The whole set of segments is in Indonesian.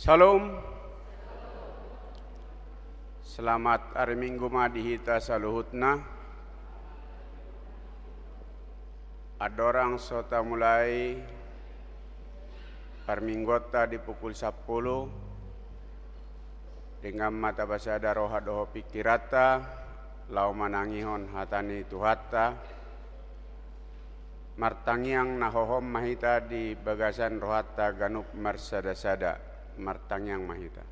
Salam. Selamat hari Minggu madihita saluhutna. Adorang sota mulai parminggota di pukul 10 dengan mata basada roha doho pikirata lau manangihon hatani tuhata martangiang nahohom mahita di bagasan rohata ganup marsada-sada martangiang mahita.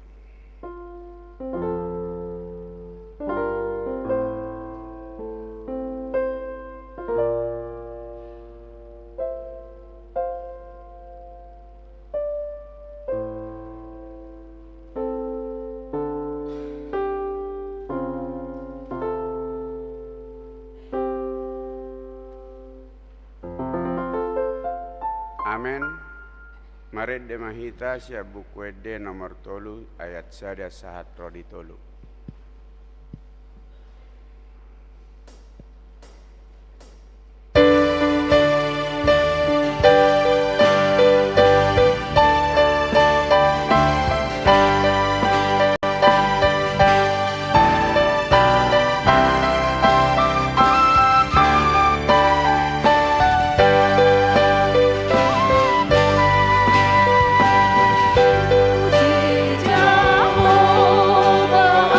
Amen. Marid de mahita siya buku ede nomor tolu ayat sada sahat rodi tolu. Jehovah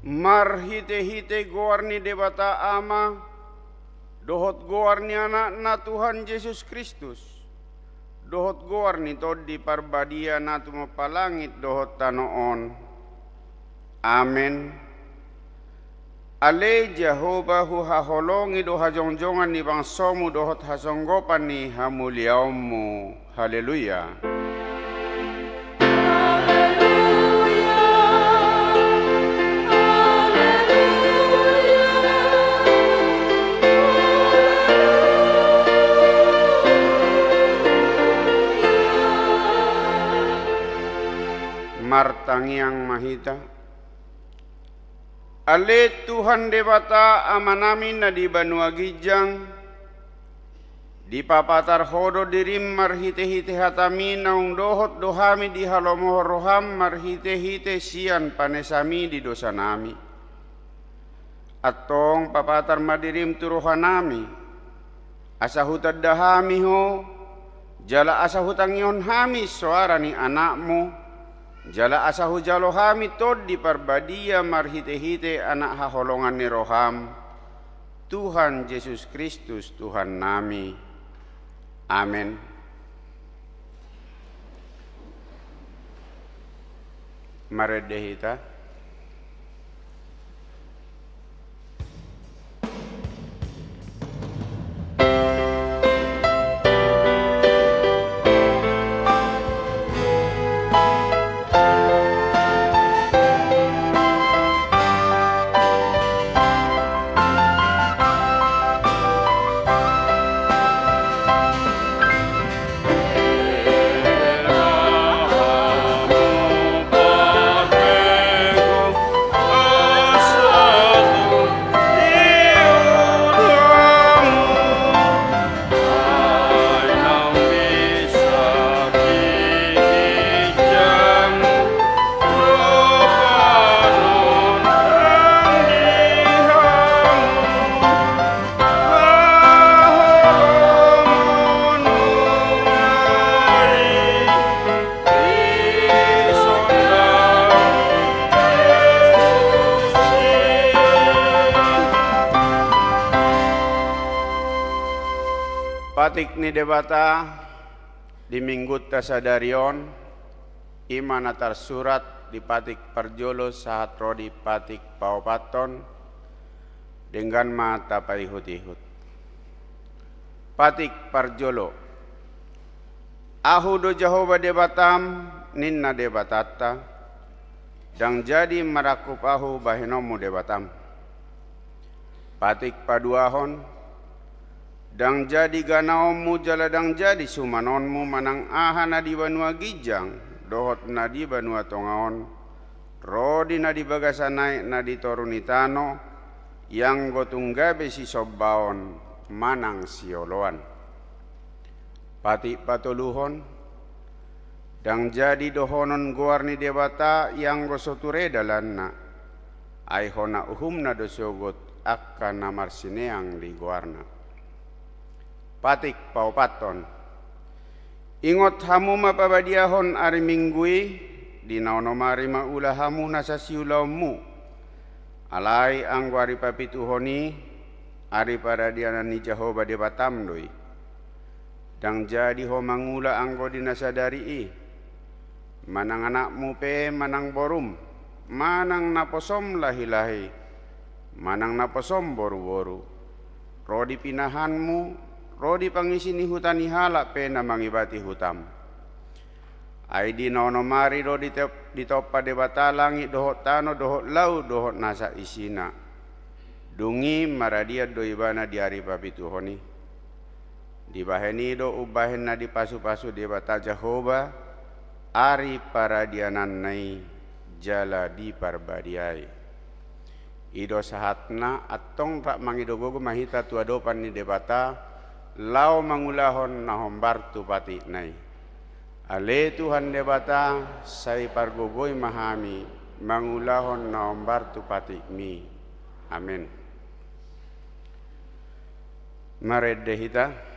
marhite-hite goarni debata ama, dohot goarni anak na Tuhan Yesus Kristus, dohot goarni todi parbadia na tumapalangit dohot tanoon. Amen. Ale Jehovah hu haholongi do hajongjongan ni bangsomu dohot hasonggopan ni hamuliaummu. Haleluya. Martangiang mahita. Ale Tuhan debata amanamin na di Banua Gijang, di papatar hodo dirim marhite-hite hatami naung dohot dohami di halomoh roham marhite-hite sian panesami di dosa nami. Atong papatar madirim turohanami, asahutad dahami ho, jala asahutangion hami suara ni anakmu, jala asahu jalo hami tod di parbadia marhite-hite anak haholongan ni roham, Tuhan Yesus Kristus Tuhan nami. Amen. Maredehita. Patik ni debata di minggu tasadarion iman atar surat di patik perjolo sahat rodi patik paupaton dengan mata parihut-ihut. Patik perjolo ahu do Jehovah debatam ninna debatata dan jadi merakup ahu bahenomu debatam. Patik paduahon dang jadi ganaomu jala dang jadi sumanonmu manang aha na di Banua Gijang dohot na di Banua Tongaon rodi na di bagasanai na di Torunitano yang gotunggabe si sobbaon manang sioloan. Pati patuluhon dang jadi dohonon goarni debata yang gosoture dalanna aihona uhumna dosogot akan namar sineang di goarna. Patik paupaton ingot hamu mapabadiahon ari minggui di naono mari maula hamu nasa siulaumu alai anggo ari papituhoni ari paradianan ni Jehovah debatam doi dang jadi ho mangula anggo dinasadari manang anakmu pe manang borum manang naposom lahi-lahi manang naposom boru-boru rodi pinahanmu rodi pangisini hutani halak pena mangibati hutam. Aidi nono mari rodi ditopa debata langit dohot tano dohot lau dohot nasa isina. Dungi maradia doibana di hari papituhoni. Dibaheni do ubahen na di pasu-pasu debata Jehovah ari paradianan nai jala di parbadiai. Ido sahatna atong tak mangidogogo mahita tuadopan ni debata lau mangulahon na hombartu pati nai. Ale Tuhan debata sai pargogoy mahami mangulahon na hombartu pati mi. Amin. Maredehita.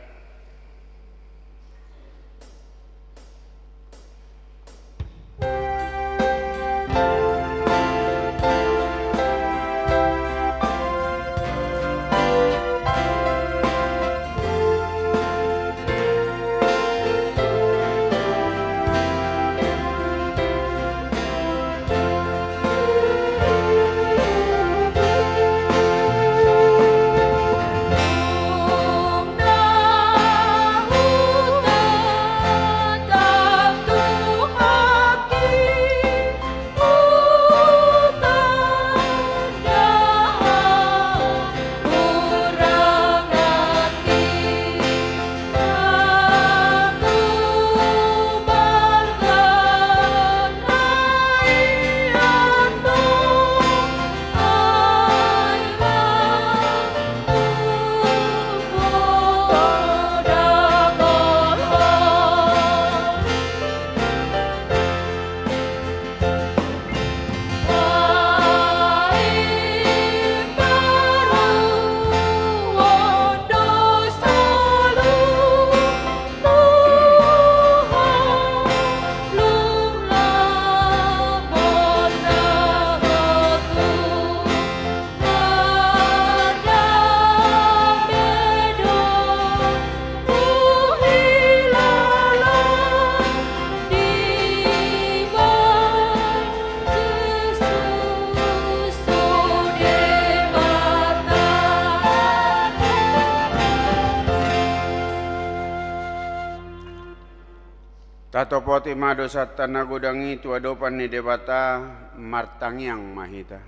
Tatopoti madosat tanagodangi tu adopan ni debata martangyang mahita.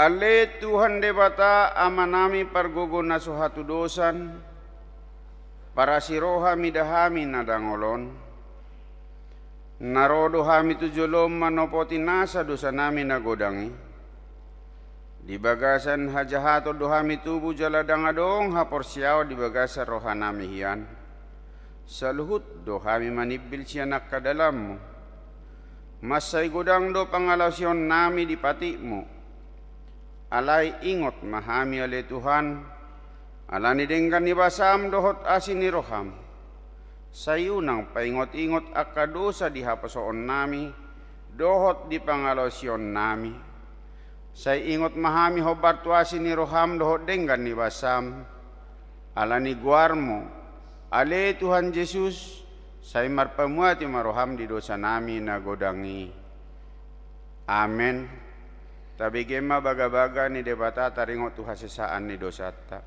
Ale Tuhan debata amanami pargogo na suhatu dosan para siroha midahami nadangolon. Narodo hami tu jolom manopoti nasa dosa nami nagodangi. Di bagasan hajahato dohami tubuh jaladang adong haporsiaw di bagasan rohanami hian. Saluhut do kami manibil siya nakadalam mo. Masay godang do pangalawsyon nami di pati mo. Alay ingot mahami ale Tuhan. Alani denggan ni basam dohot asin ni roham. Sayunang paingot-ingot akadosa di hapasoon nami. Dohot di pangalawsyon nami. Say ingot mahami hobar tu asin ni roham dohot denggan ni basam. Alani guar mo. Ale Tuhan Yesus, saya marpamuati maroham di dosa nami nagodangi. Amen. Tabi gema baga-baga ni debata taringot Tuhan sesaan ni dosata.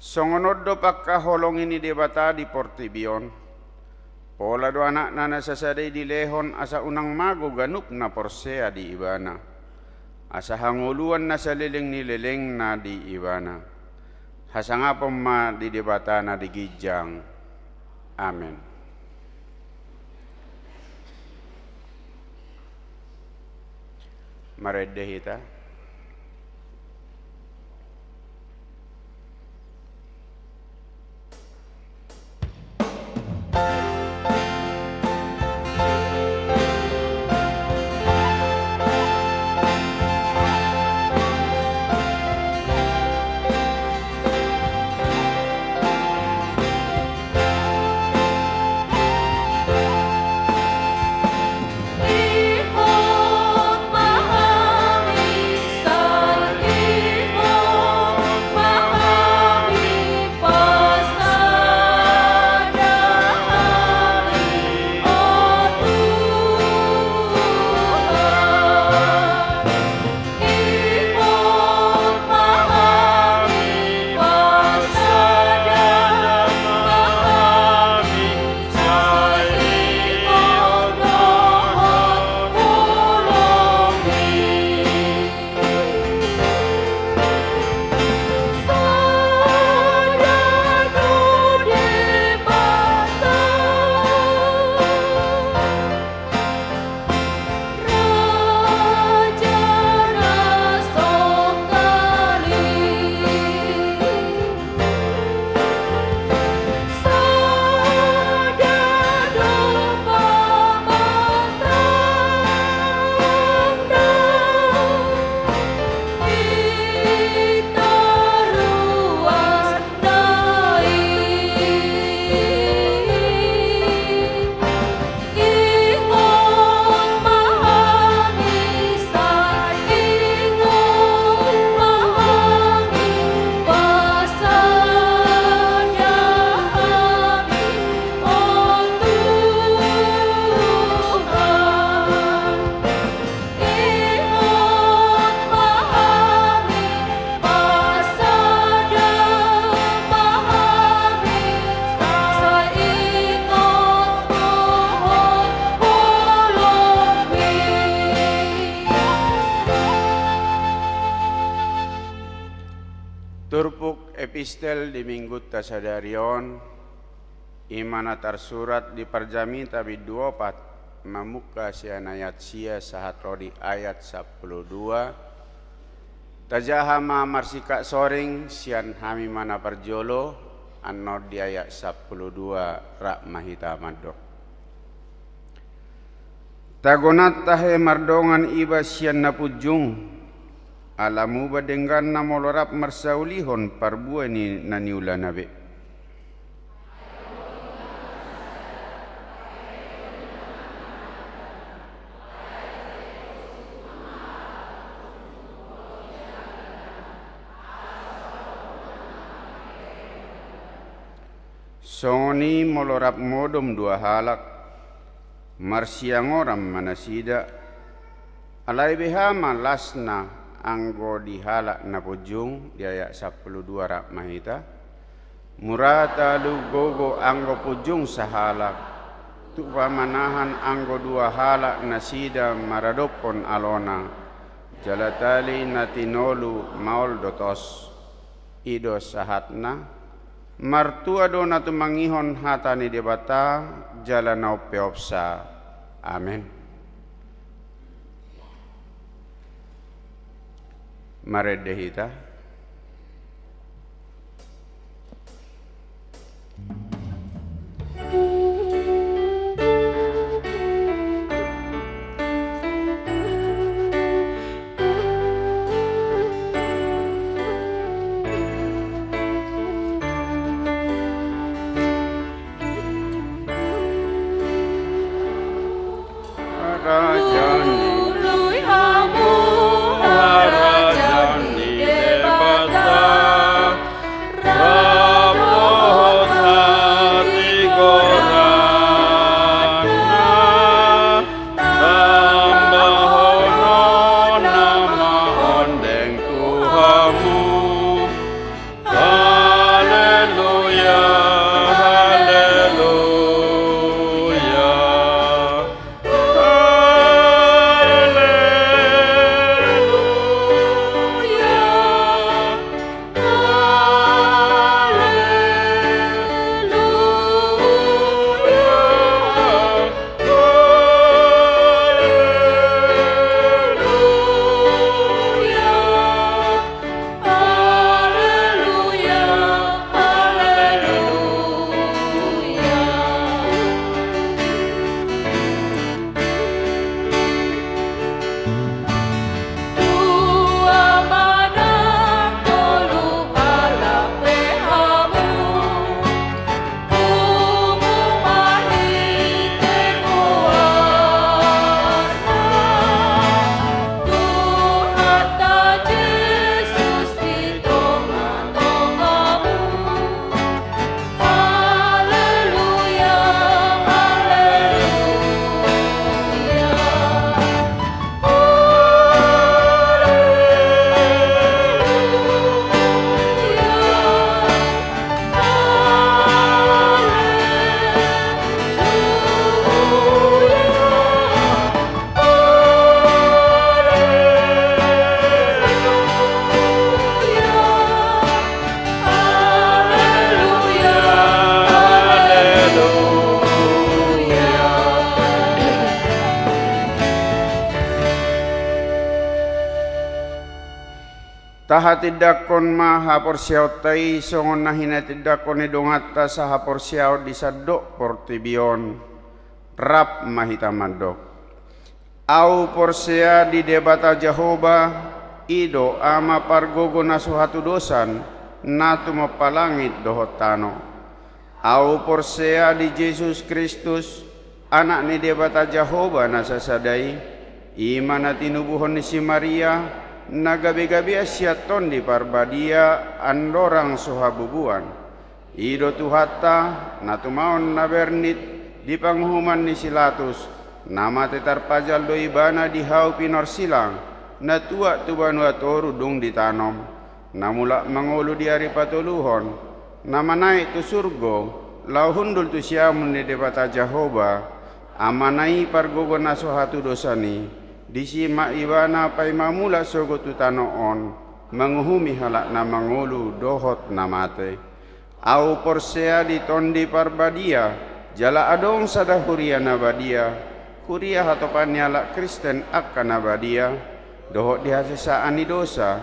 Songonod do pagkaholong ini debata di Portibion. Pola do anak nana sasadai di lehon asa unang mago ganup na porsea di ibana. Asa hanguluan na saliling ni leleng na di ibana. Hasanga pema di debata na di Gijang. Amen. Maredehita. Epistel di minggu tasadarion imana tersurat di perjami tabi 24 mamuka sian ayat sia sahat rodi ayat 12 tajahama marsika soring sian hami mana perjolo anor di ayat 12 rak mahita madok tagonat tahe mardongan iba sian napujung alamu badenggan na molorap marsaulihon parbuan ni naniula nabe. Songoni molorap modom dua halak marsiangoram manasida alai behama lasna anggo dihalak na pujung di ayat 12 rak mahita Murata lu gogo anggo pujung sahalak, tu pamanahan anggo dua halak nasida maradopon alona, jalatali natinolu maul dotos, ido sahatna, martua dona tu mangihon hatani debata, jalanau peopsa. Amin. Maredehita. Taha tidakon maha porsiaw tai songon nahina tidakon edongata saha porsiaw disadok portibion rap mahita madok. Au porsia di debata Jehovah ido ama pargogo nasuhatu dosan natu mapalangit dohotano. Au porsia di Yesus Kristus anak ni debata Jehovah nasasadai imana tinubuhon ni si Maria nagabi-gabi asyaton di parbadia andorang sohabubuan ido tuhata natumaon nabernit di panghuman ni silatus nama tetar pajal do ibana di hau pinor silang natua tubanua toru dung ditanom namula mangulu di hari patuluhon nama naik tu surgo lau hundul tu siamun ni debata Jehovah amanai pargogo nasohatu dosani disi maibana pai mamula sogo tutanoon menguhumi halak na mangulu dohot namate au porsea di tondi parbadia jala adong sada huria nabadia huria hatopan nyala Kristen akan nabadia dohot dihasesaani dosa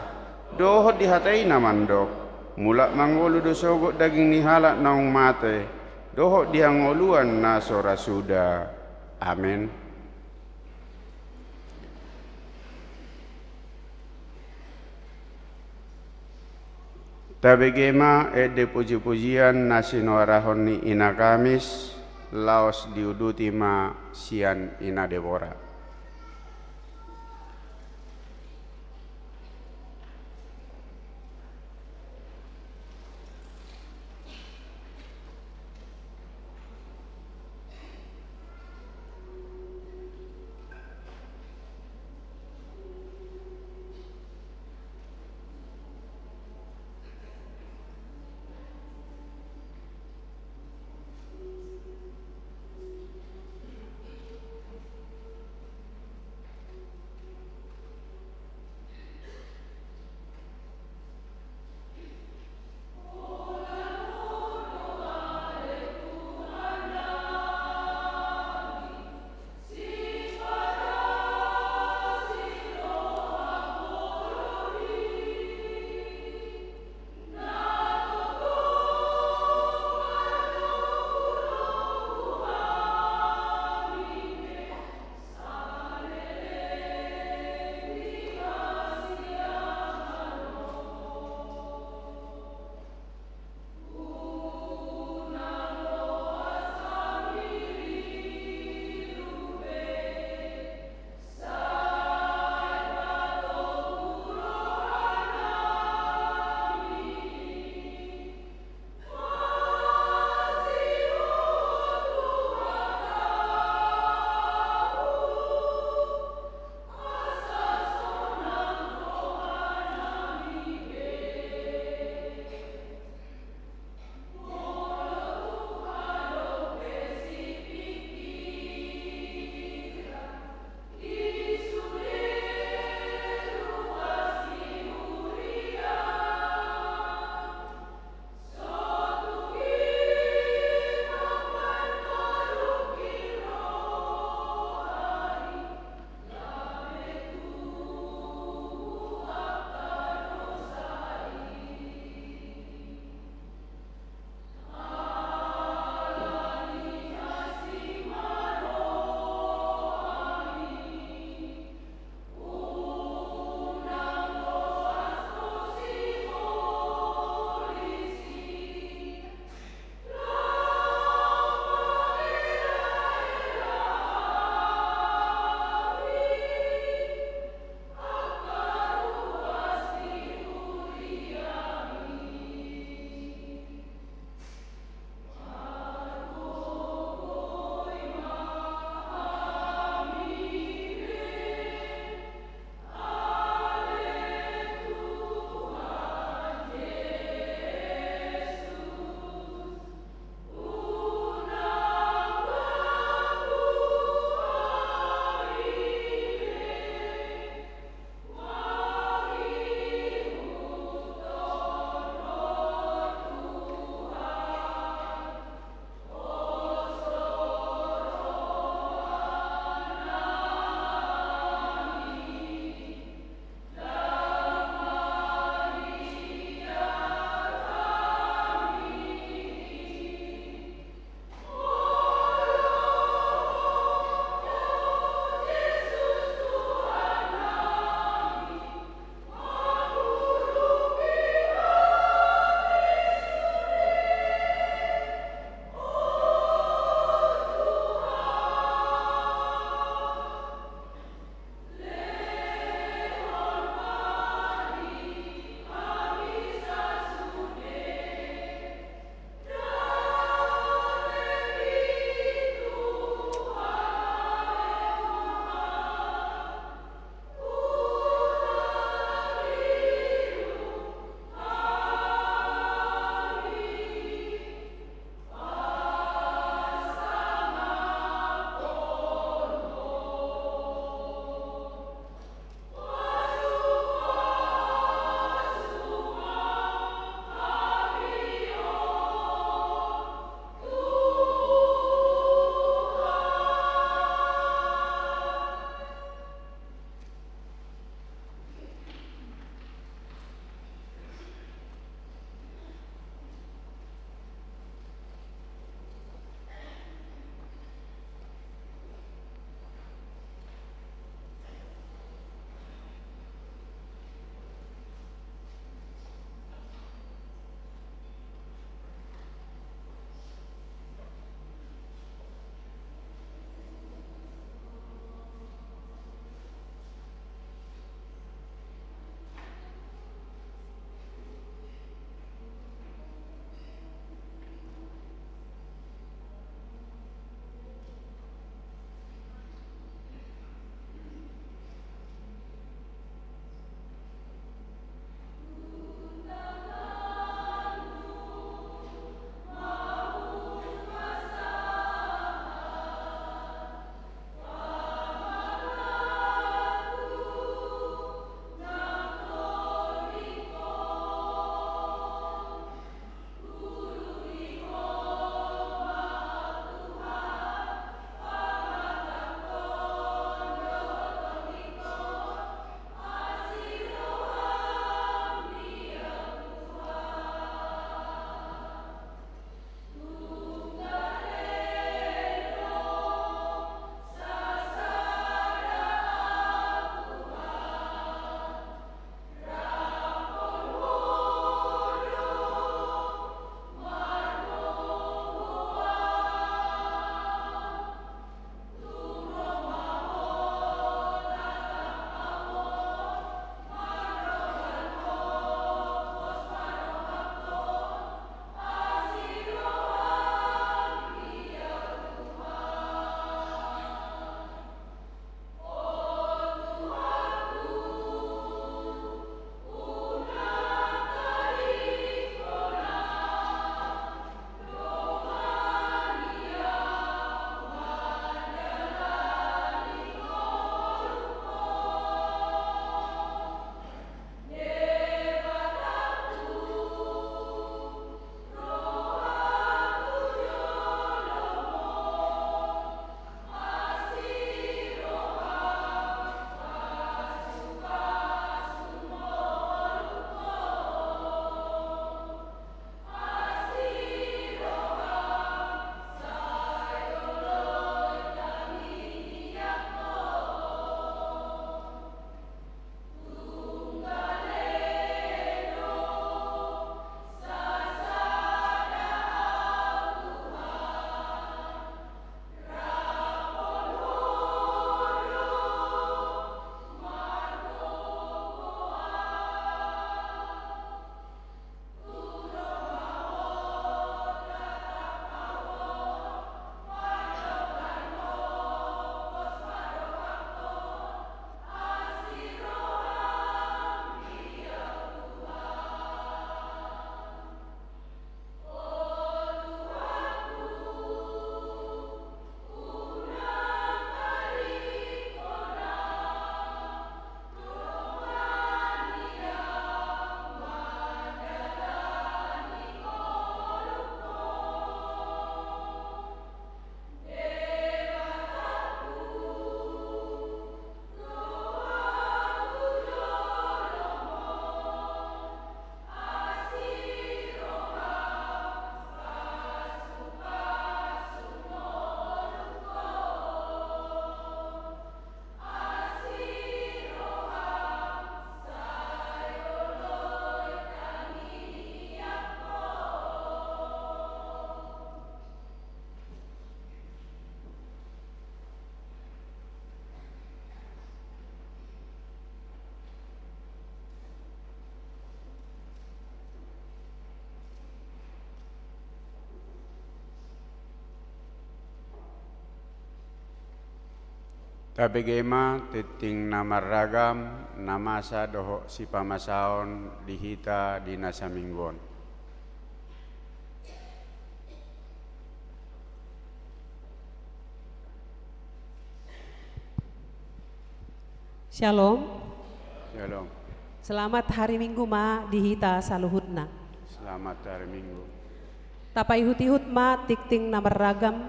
dohot dihatai namandok mulak mangulu dosogo daging ni halak naung mate dohot diangoluan na sora suda. Amin. Tabegema de puji-pujian nasino arahon ni ina Kamis laos diuduti ma sian ina Debora. Tapi gema titing nama ragam namasa doho si pamasaon dihita di nasa mingguan. Shalom. Shalom. Selamat hari Minggu ma dihita saluhutna. Selamat hari Minggu. Tapa ihut-ihut ma tikting nama ragam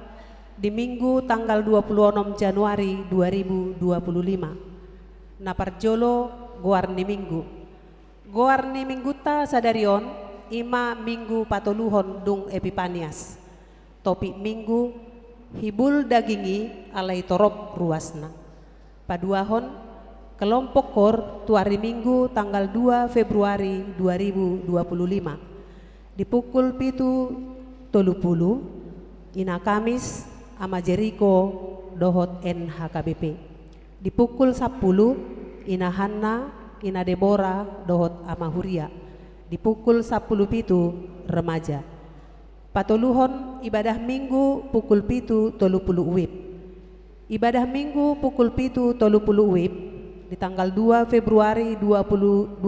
di Minggu tanggal 26 Januari 2025. Naparjolo goarni Minggu. Goarni Minggu ta sadarion ima Minggu patoluhon dung Epipanias. Topik Minggu hibul dagingi alai torop ruasna. Paduahon kelompok kor tu hari Minggu tanggal 2 Februari 2025 di pukul 7.30 ina Kamis ama Jeriko dohot NHKBP di pukul 10 ina Hanna ina Deborah dohot ama Huria di pukul 10.7 remaja patoluhon ibadah Minggu pukul 7.30 WIB ibadah Minggu pukul 7.30 WIB di tanggal 2 Februari 2025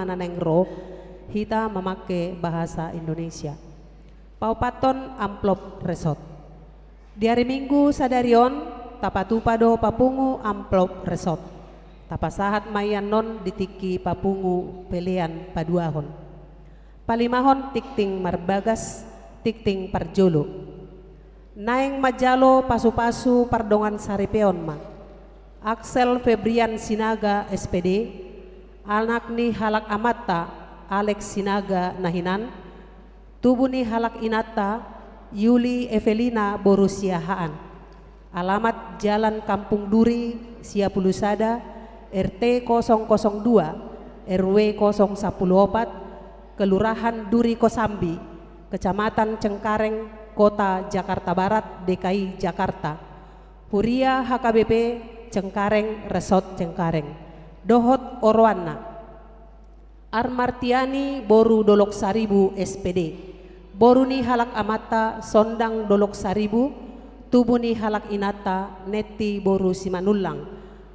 nanengro kita memakai bahasa Indonesia. Paupaton amplop resot. Di hari Minggu sadarion tapatupado papungu amplop resot. Tapasahat mayan non ditiki papungu pelean paduahon. Palimahon tikting marbagas tikting parjolo. Naeng majalo pasu-pasu pardongan saripeon ma. Axel Febrian Sinaga SPD, anak ni halak amata Alex Sinaga Nahinan, tubuh ni halak inata Yuli Evelina Borusia Haan, alamat Jalan Kampung Duri Siapulusada RT 002 RW 014 Kelurahan Duri Kosambi, Kecamatan Cengkareng, Kota Jakarta Barat, DKI Jakarta. Huria HKBP Cengkareng, Resort Cengkareng. Dohot Orwana Armartiani Boru Dolok Saribu SPD. Boruni halak amata Sondang Dolok Saribu. Tubuni halak inata Neti Boru Simanulang.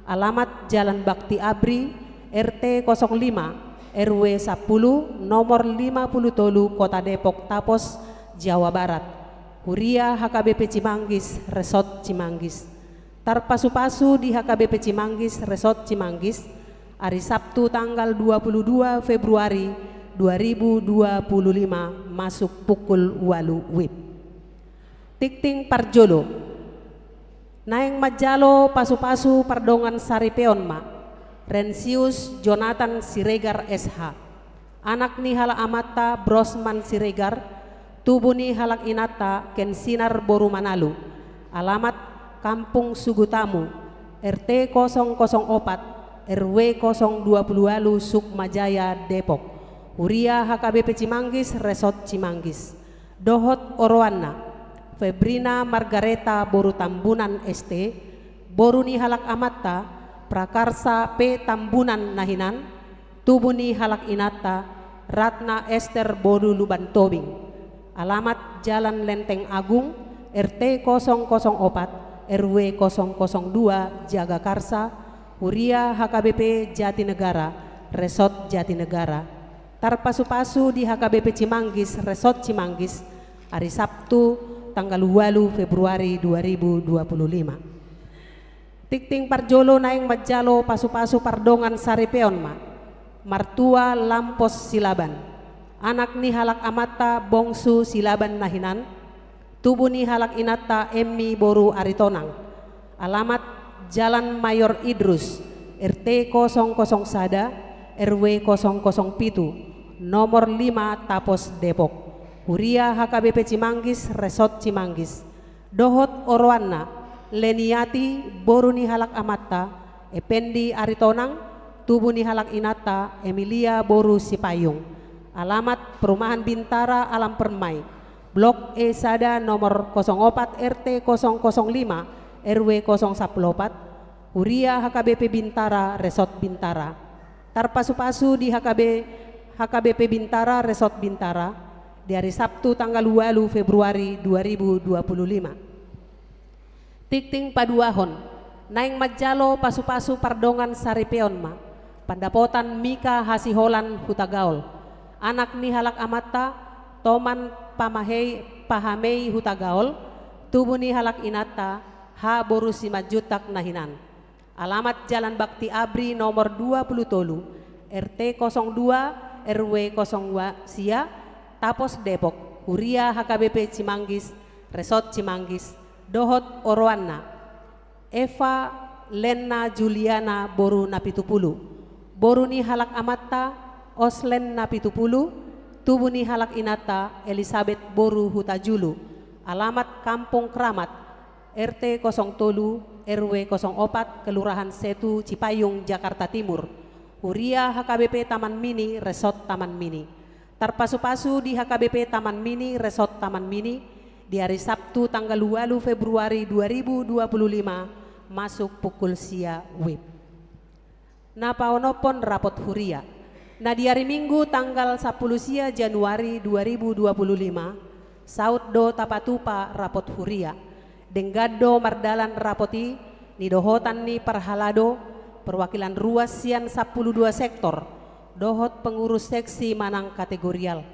Alamat Jalan Bakti Abri RT 05 RW 10 nomor 50 Kota Depok Tapos Jawa Barat. Huria HKBP Cimanggis Resort Cimanggis. Tarpasu-pasu di HKBP Cimanggis Resort Cimanggis hari Sabtu tanggal 22 Februari 2025 masuk pukul 8 WIB. Tikting Parjolo Naeng Majalo pasu-pasu pardongan saripeon ma Rensius Jonathan Siregar SH anak ni halak amata Brosman Siregar tubuh ni halak inata Kensinar Boru Manalu alamat Kampung Sugutamu RT 004 RW 020 Sukmajaya Depok. Huria HKBP Cimanggis Resort Cimanggis. Dohot Orwana Febrina Margareta Boru Tambunan ST Boruni halak amata Prakarsa P Tambunan Nahinan Tubuni halak inata Ratna Esther Boru Luban Tobing. Alamat Jalan Lenteng Agung RT 004 RW 002 Jagakarsa. Huria HKBP Jatinegara Resort Jatinegara. Tarpasu-pasu di HKBP Cimanggis Resort Cimanggis hari Sabtu tanggal 8 Februari 2025. Tikting Parjolo Naeng Majalo pasu-pasu pardongan saripeon ma Martua Lampos Silaban anak ni halak amata Bongsu Silaban Nahinan tubuh ni halak inata Emmi Boru Aritonang. Alamat Jalan Mayor Idrus RT 00 Sada RW 007 nomor 5 Tapos Depok. Huria HKBP Cimanggis Resort Cimanggis. Dohot Orwana Leniati Boruni halak amata Ependi Aritonang tubuh ni halak inata Emilia Boru Sipayung. Alamat Perumahan Bintara Alam Permai Blok E Sada nomor 04 RT 005 RW 014 Huria HKBP Bintara Resort Bintara. Tarpasu-pasu di HKBP Bintara Resort Bintara di hari Sabtu tanggal 8 Februari 2025. Tikting Paduahon naing majalo pasu-pasu pardongan saripeon ma, pandapotan Mika Hasiholan Hutagaol, anak ni halak amata, toman pahamei Hutagaol, tubuh ni halak inata, ha boru si majutak nahinan. Alamat Jalan Bakti Abri nomor 20 Tolu, RT 02 RW 02 Sia, Tapos Depok, Huria HKBP Cimanggis, Resort Cimanggis, Dohot Orowana, Eva Lena Juliana Boru Napitupulu, Boru ni halak amata, Oslen Napitupulu, tubuh ni halak inata, Elizabeth Boru Hutajulu, alamat Kampung Kramat, RT 03 RW 04 Kelurahan Setu Cipayung Jakarta Timur, Huria HKBP Taman Mini Resort Taman Mini, terpasu-pasu di HKBP Taman Mini Resort Taman Mini di hari Sabtu tanggal 2 Februari 2025 masuk pukul sia WIB. Napaonopon rapot Huria. Nah di hari Minggu tanggal 10 sia Januari 2025 saud do tapatupa rapot Huria. Denggado mardalan rapoti ni dohotan ni parhalado perwakilan ruas sian 12 sektor dohot pengurus seksi manang kategorial.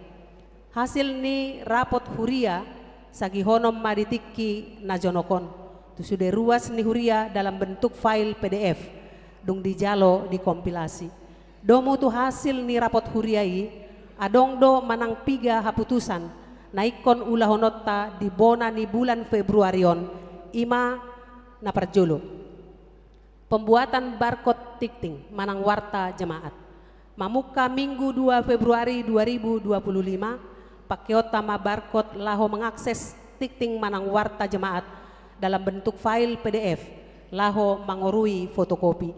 Hasil ni rapot Huria sagihonom maditiki najonokon tu sudah ruas ni Huria dalam bentuk file PDF dung dijalo dikompilasi. Domu tu hasil ni rapot Huriai adong do manang piga haputusan naikon ulahonota di bona ni bulan Februarion ima na parjolo. Pembuatan barcode ticting manang warta jemaat. Mamuka Minggu 2 Februari 2025 pakeota ma barcode laho mengakses ticting manang warta jemaat dalam bentuk file PDF laho mangorui fotokopi.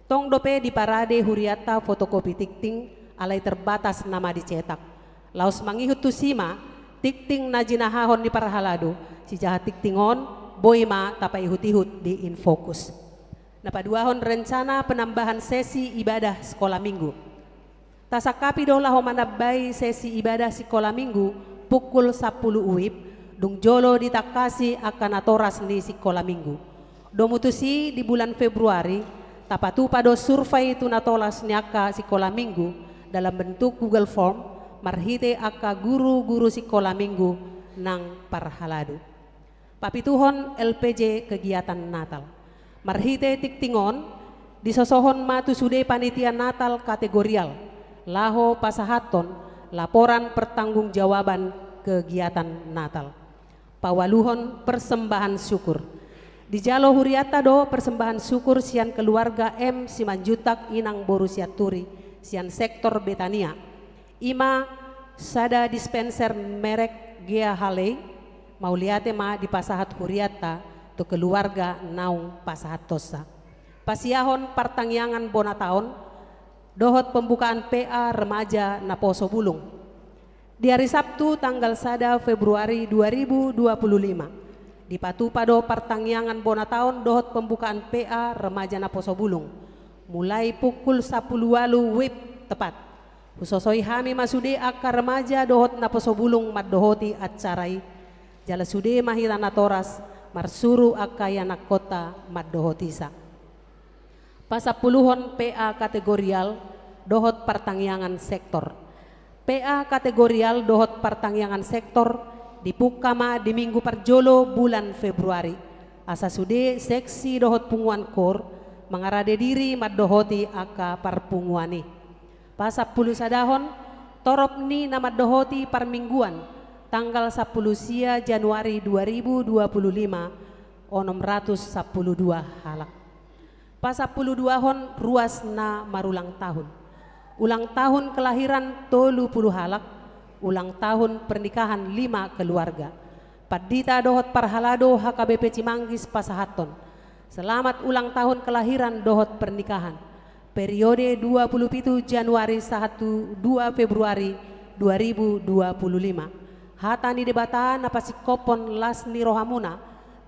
Tong dope di parade Huriata fotokopi ticting alai terbatas nama dicetak. Laos mangihut tu sima tikting na jinahahon ni parhalado si jahat tiktingon boima tapai ihut-ihut di Infocus. Napaduahon rencana penambahan sesi ibadah sekolah minggu. Tasakapi dolah manabay sesi ibadah sekolah minggu pukul 10 UIP dung jolo ditakasi akan atoras ni sekolah minggu. Domutusi di bulan Februari tapatupa do survei tunatolas niaka sekolah minggu dalam bentuk Google Form marhite aka guru-guru sekolah minggu nang parhalado. Papituhon LPJ kegiatan Natal. Marhite tiktingon disosohon matu sude panitia Natal kategorial. Laho pasahaton laporan pertanggungjawaban kegiatan Natal. Pawaluhon persembahan syukur. Di Jalo Huriata do persembahan syukur sian keluarga M Simanjutak Inang Borusia Turi sian sektor Betania. Ima sada dispenser merek Gea Haley mau liate ma di pasahat Huriata tu keluarga naung pasahat tosa. Pasiahon partangyangan bona taon dohot pembukaan PA remaja Naposo Bulung. Di hari Sabtu tanggal 1 Februari 2025 di Patupado partangyangan bona taon dohot pembukaan PA remaja Naposo Bulung mulai pukul 10 walu WIB tepat. Usosoi hami masude akar remaja dohot Naposo Bulung maddohoti acarai jala sude mahita natoras marsuru akayana kota maddohotisa. Pasapuluhon PA kategorial dohot partangyangan sektor. PA kategorial dohot partangyangan sektor dipukama di minggu parjolo bulan Februari. Asa sude seksi dohot punguan kor mengarade diri maddohoti aka parpunguani. Pasapuluh sadahon torop ni nama dohoti parmingguan tanggal 10 sia Januari 2025 onom 112 halak. Pasapuluh duahon ruas na marulang tahun. Ulang tahun kelahiran 30 halak, ulang tahun pernikahan 5 keluarga. Padita dohot parhalado HKBP Cimanggis pasahaton. Selamat ulang tahun kelahiran dohot pernikahan. Periode 27 Januari 2 Februari 2025. Hata ni debata napasi kopon las ni rohamuna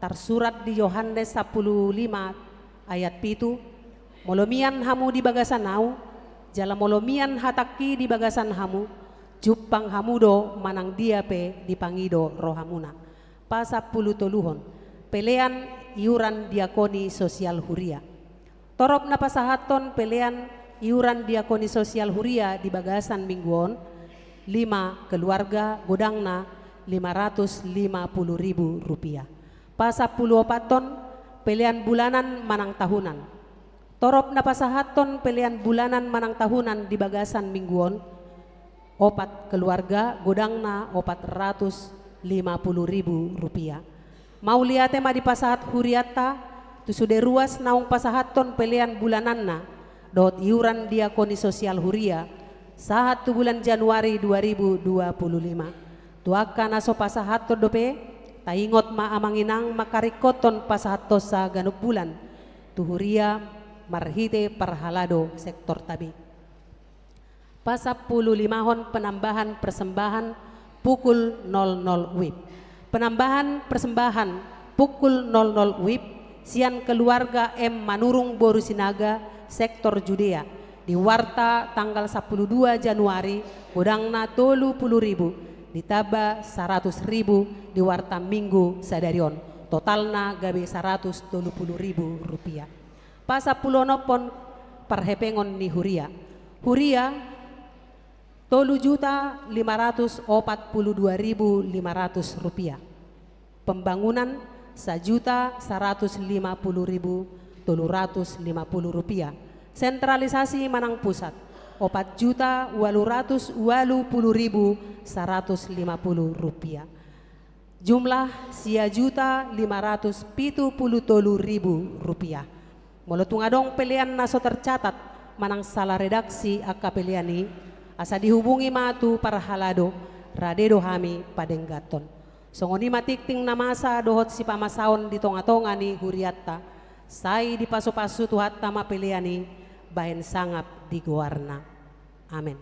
tersurat di Yohanes 15 ayat 7. Molomian hamu di bagasan nau, jala molomian hataki di bagasan hamu, jupang hamudo manang diape di pangido rohamuna. Pasapuluh toluhon. Pelean iuran diakoni sosial huria. Torop na pasahaton pelean iuran diakoni sosial huria di bagasan mingguon 5 keluarga godangna Rp550.000. Pasa 10 ton pelean bulanan manang tahunan. Torop na pasahaton pelean bulanan manang tahunan di bagasan mingguon 4 keluarga godangna Rp450.000. Mau liate ma di pasahat huriata tu sudah ruas naung pasahaton pelean bulananna dot iuran diakoni sosial huria sahat tu bulan Januari 2025. Tuaka naso pasahato dope taingot ma amanginang makarikoton pasahato sa ganop bulan tu huria marhite parhalado sektor tabi. Pasap 15 penambahan persembahan pukul 00 WIB. Penambahan persembahan pukul 00 WIB sian keluarga M Manurung Boru Sinaga sektor Judea di Warta tanggal 12 Januari godangna 30.000 ditambah 100.000 di Warta Minggu Sadarion totalna gabe Rp130.000. Pasa pulono pon perhepengon ni huria 3.542.500 rupiah. Pembangunan 1.150.250 rupiah. Sentralisasi Manang Pusat 4.820.150 rupiah. Jumlah Rp570.000 rupiah. Molotungadong pilihan naso tercatat manang salah redaksi akka piliani asa dihubungi matu parhalado radedo hami padenggaton. Songoni matikting namasa dohot si pamasaon di tonga-tonga ni huriatta sai di paso-paso tuhatta mapiliani bahen sangap di goarna. Amin.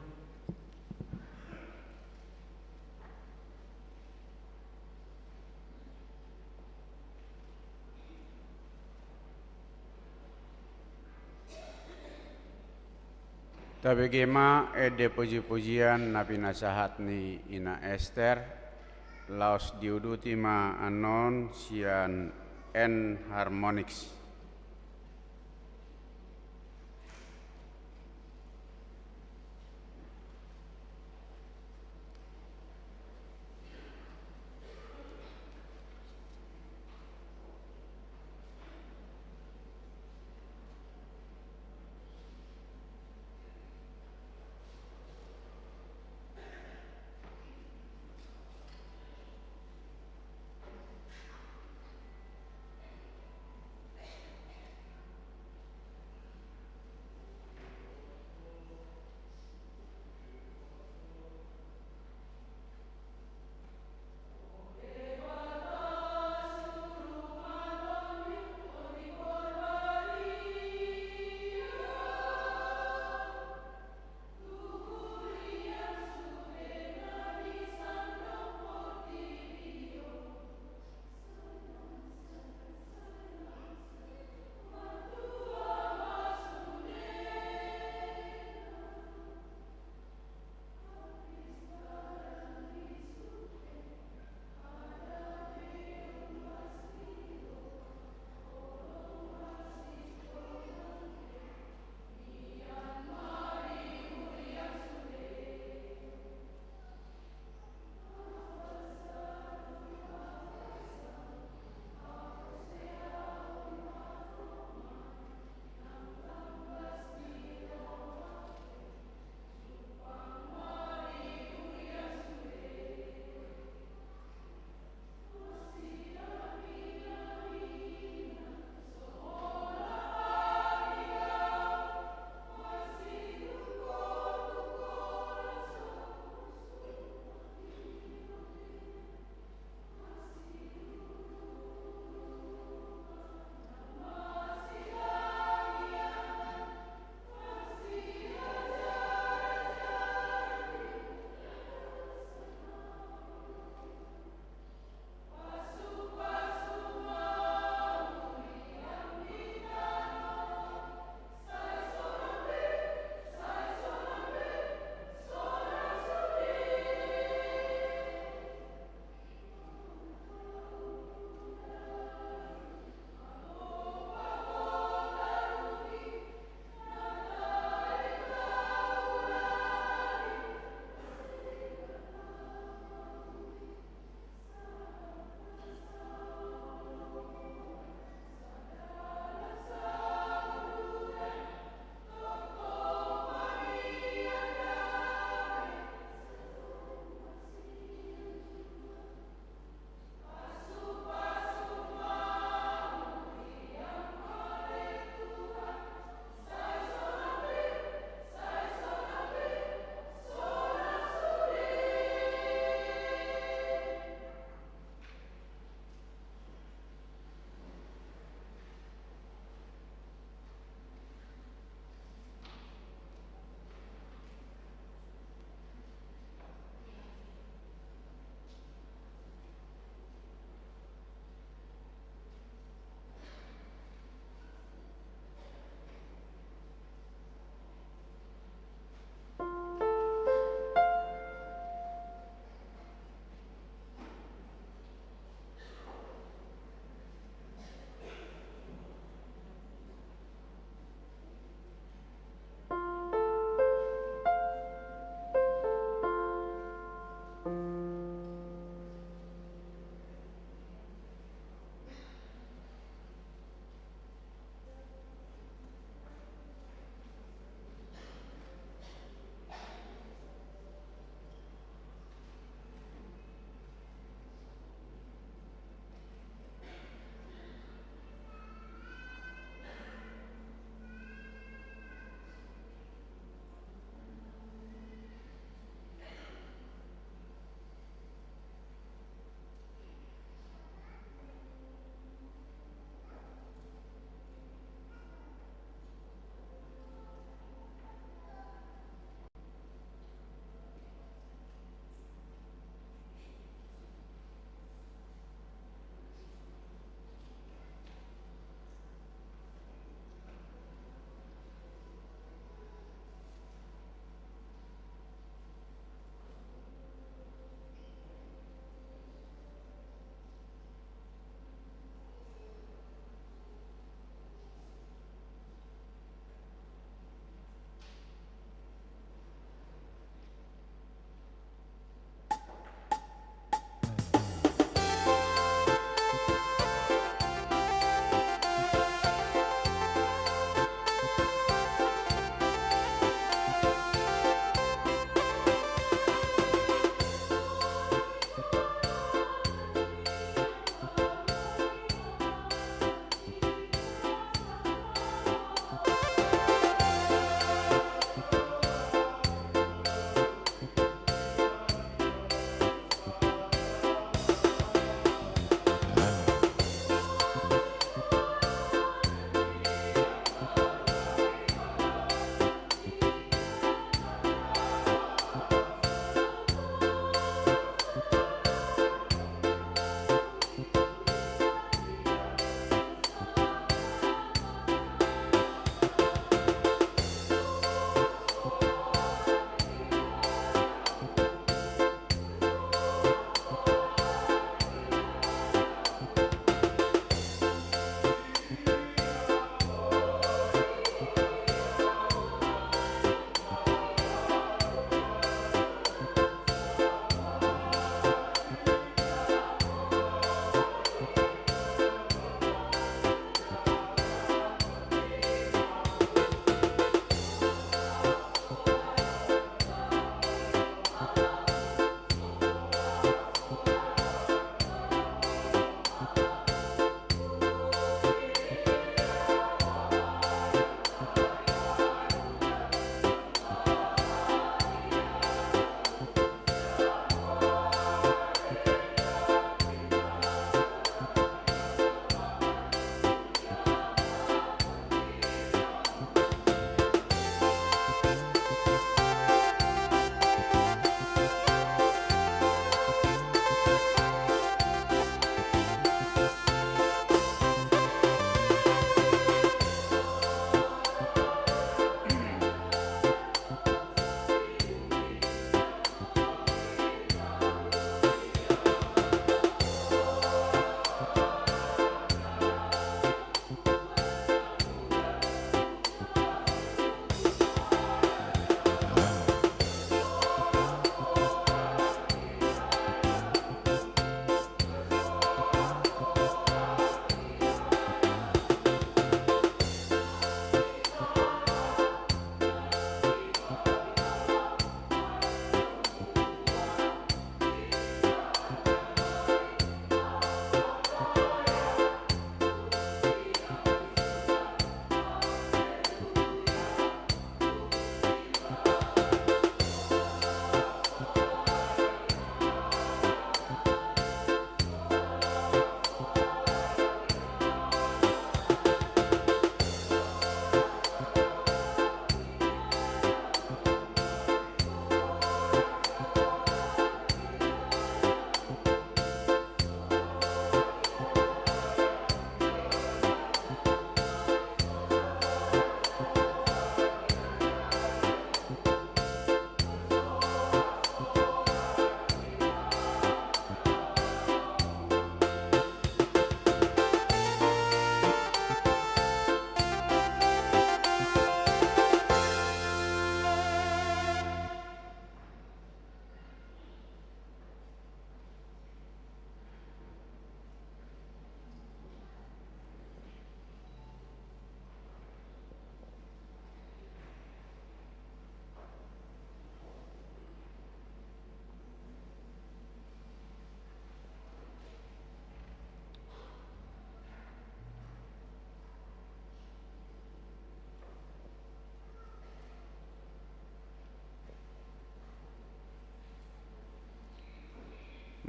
Tabegema ede puji-pujian nabi nasihat ni ina Esther laos diuduti ma anon sian N Harmonix.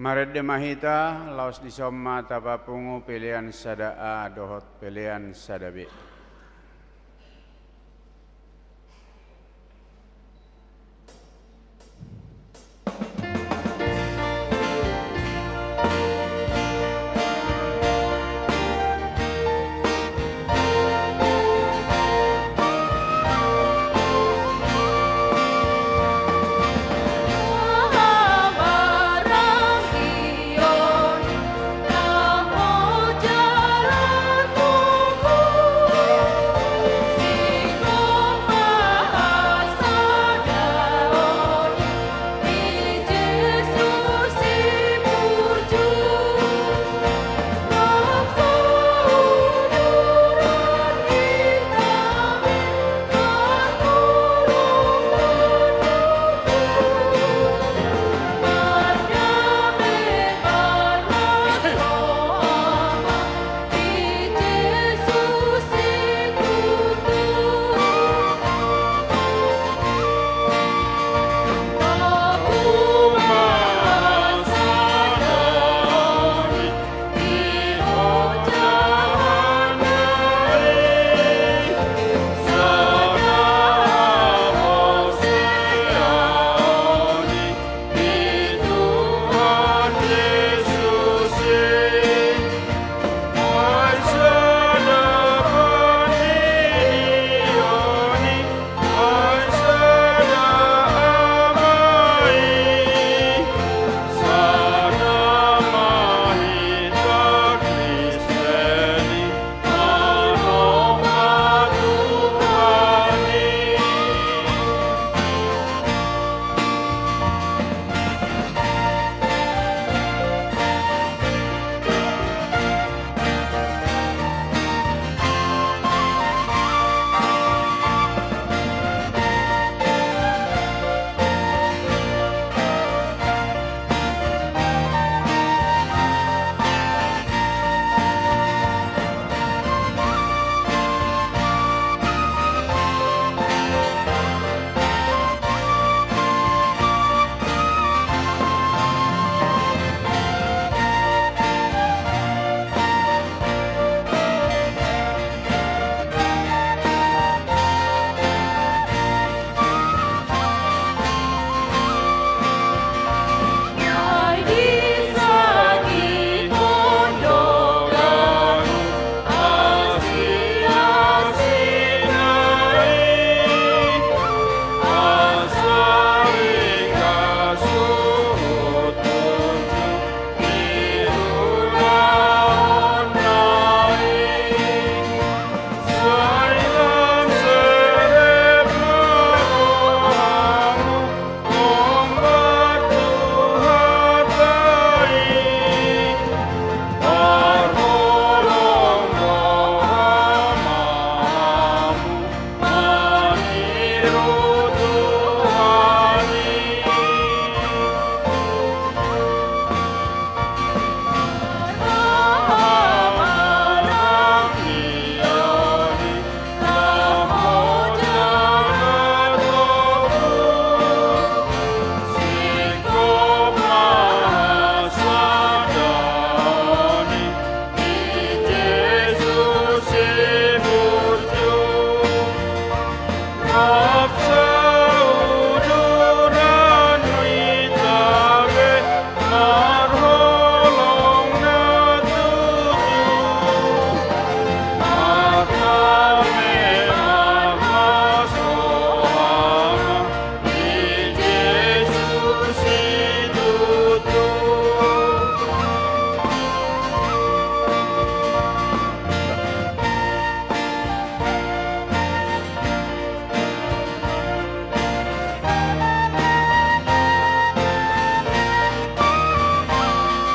Maret de mahita laos di somma tapapungu pilihan sada A dohot pilihan sada B.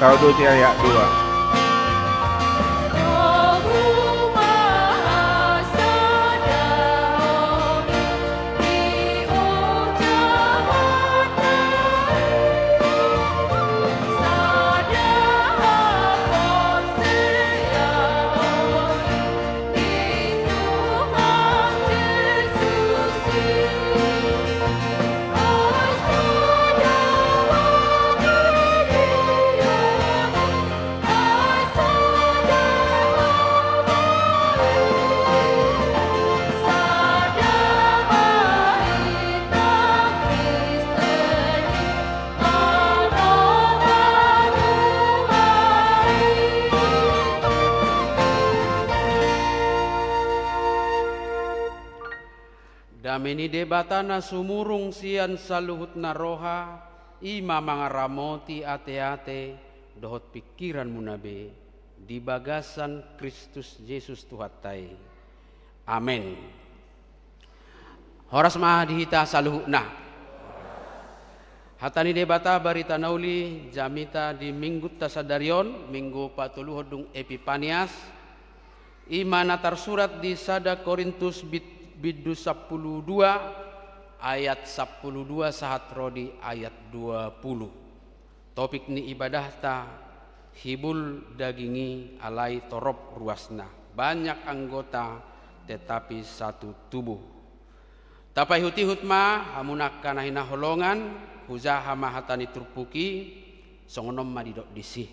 Saudara ayat 2. Dameni debatana sumurung sian saluhutna roha, ima mangaramoti ate-ate, dohot pikiran munabe, di bagasan Kristus Yesus Tuhatai. Amin. Horas maha dihita saluhutna. Hatani debata barita nauli jamita di minggu tasadarion, minggu patuluhodung Epipanias. Imana tersurat di Sada Korintus bidu 12 ayat 12 sahat rodi ayat 20. Topik ni ibadah ta hibul dagingi alai torop ruasna. Banyak anggota tetapi satu tubuh. Tapai hutihut ma hamunak kanahina holongan huzaha mahatani turpuki songonom madidok disih.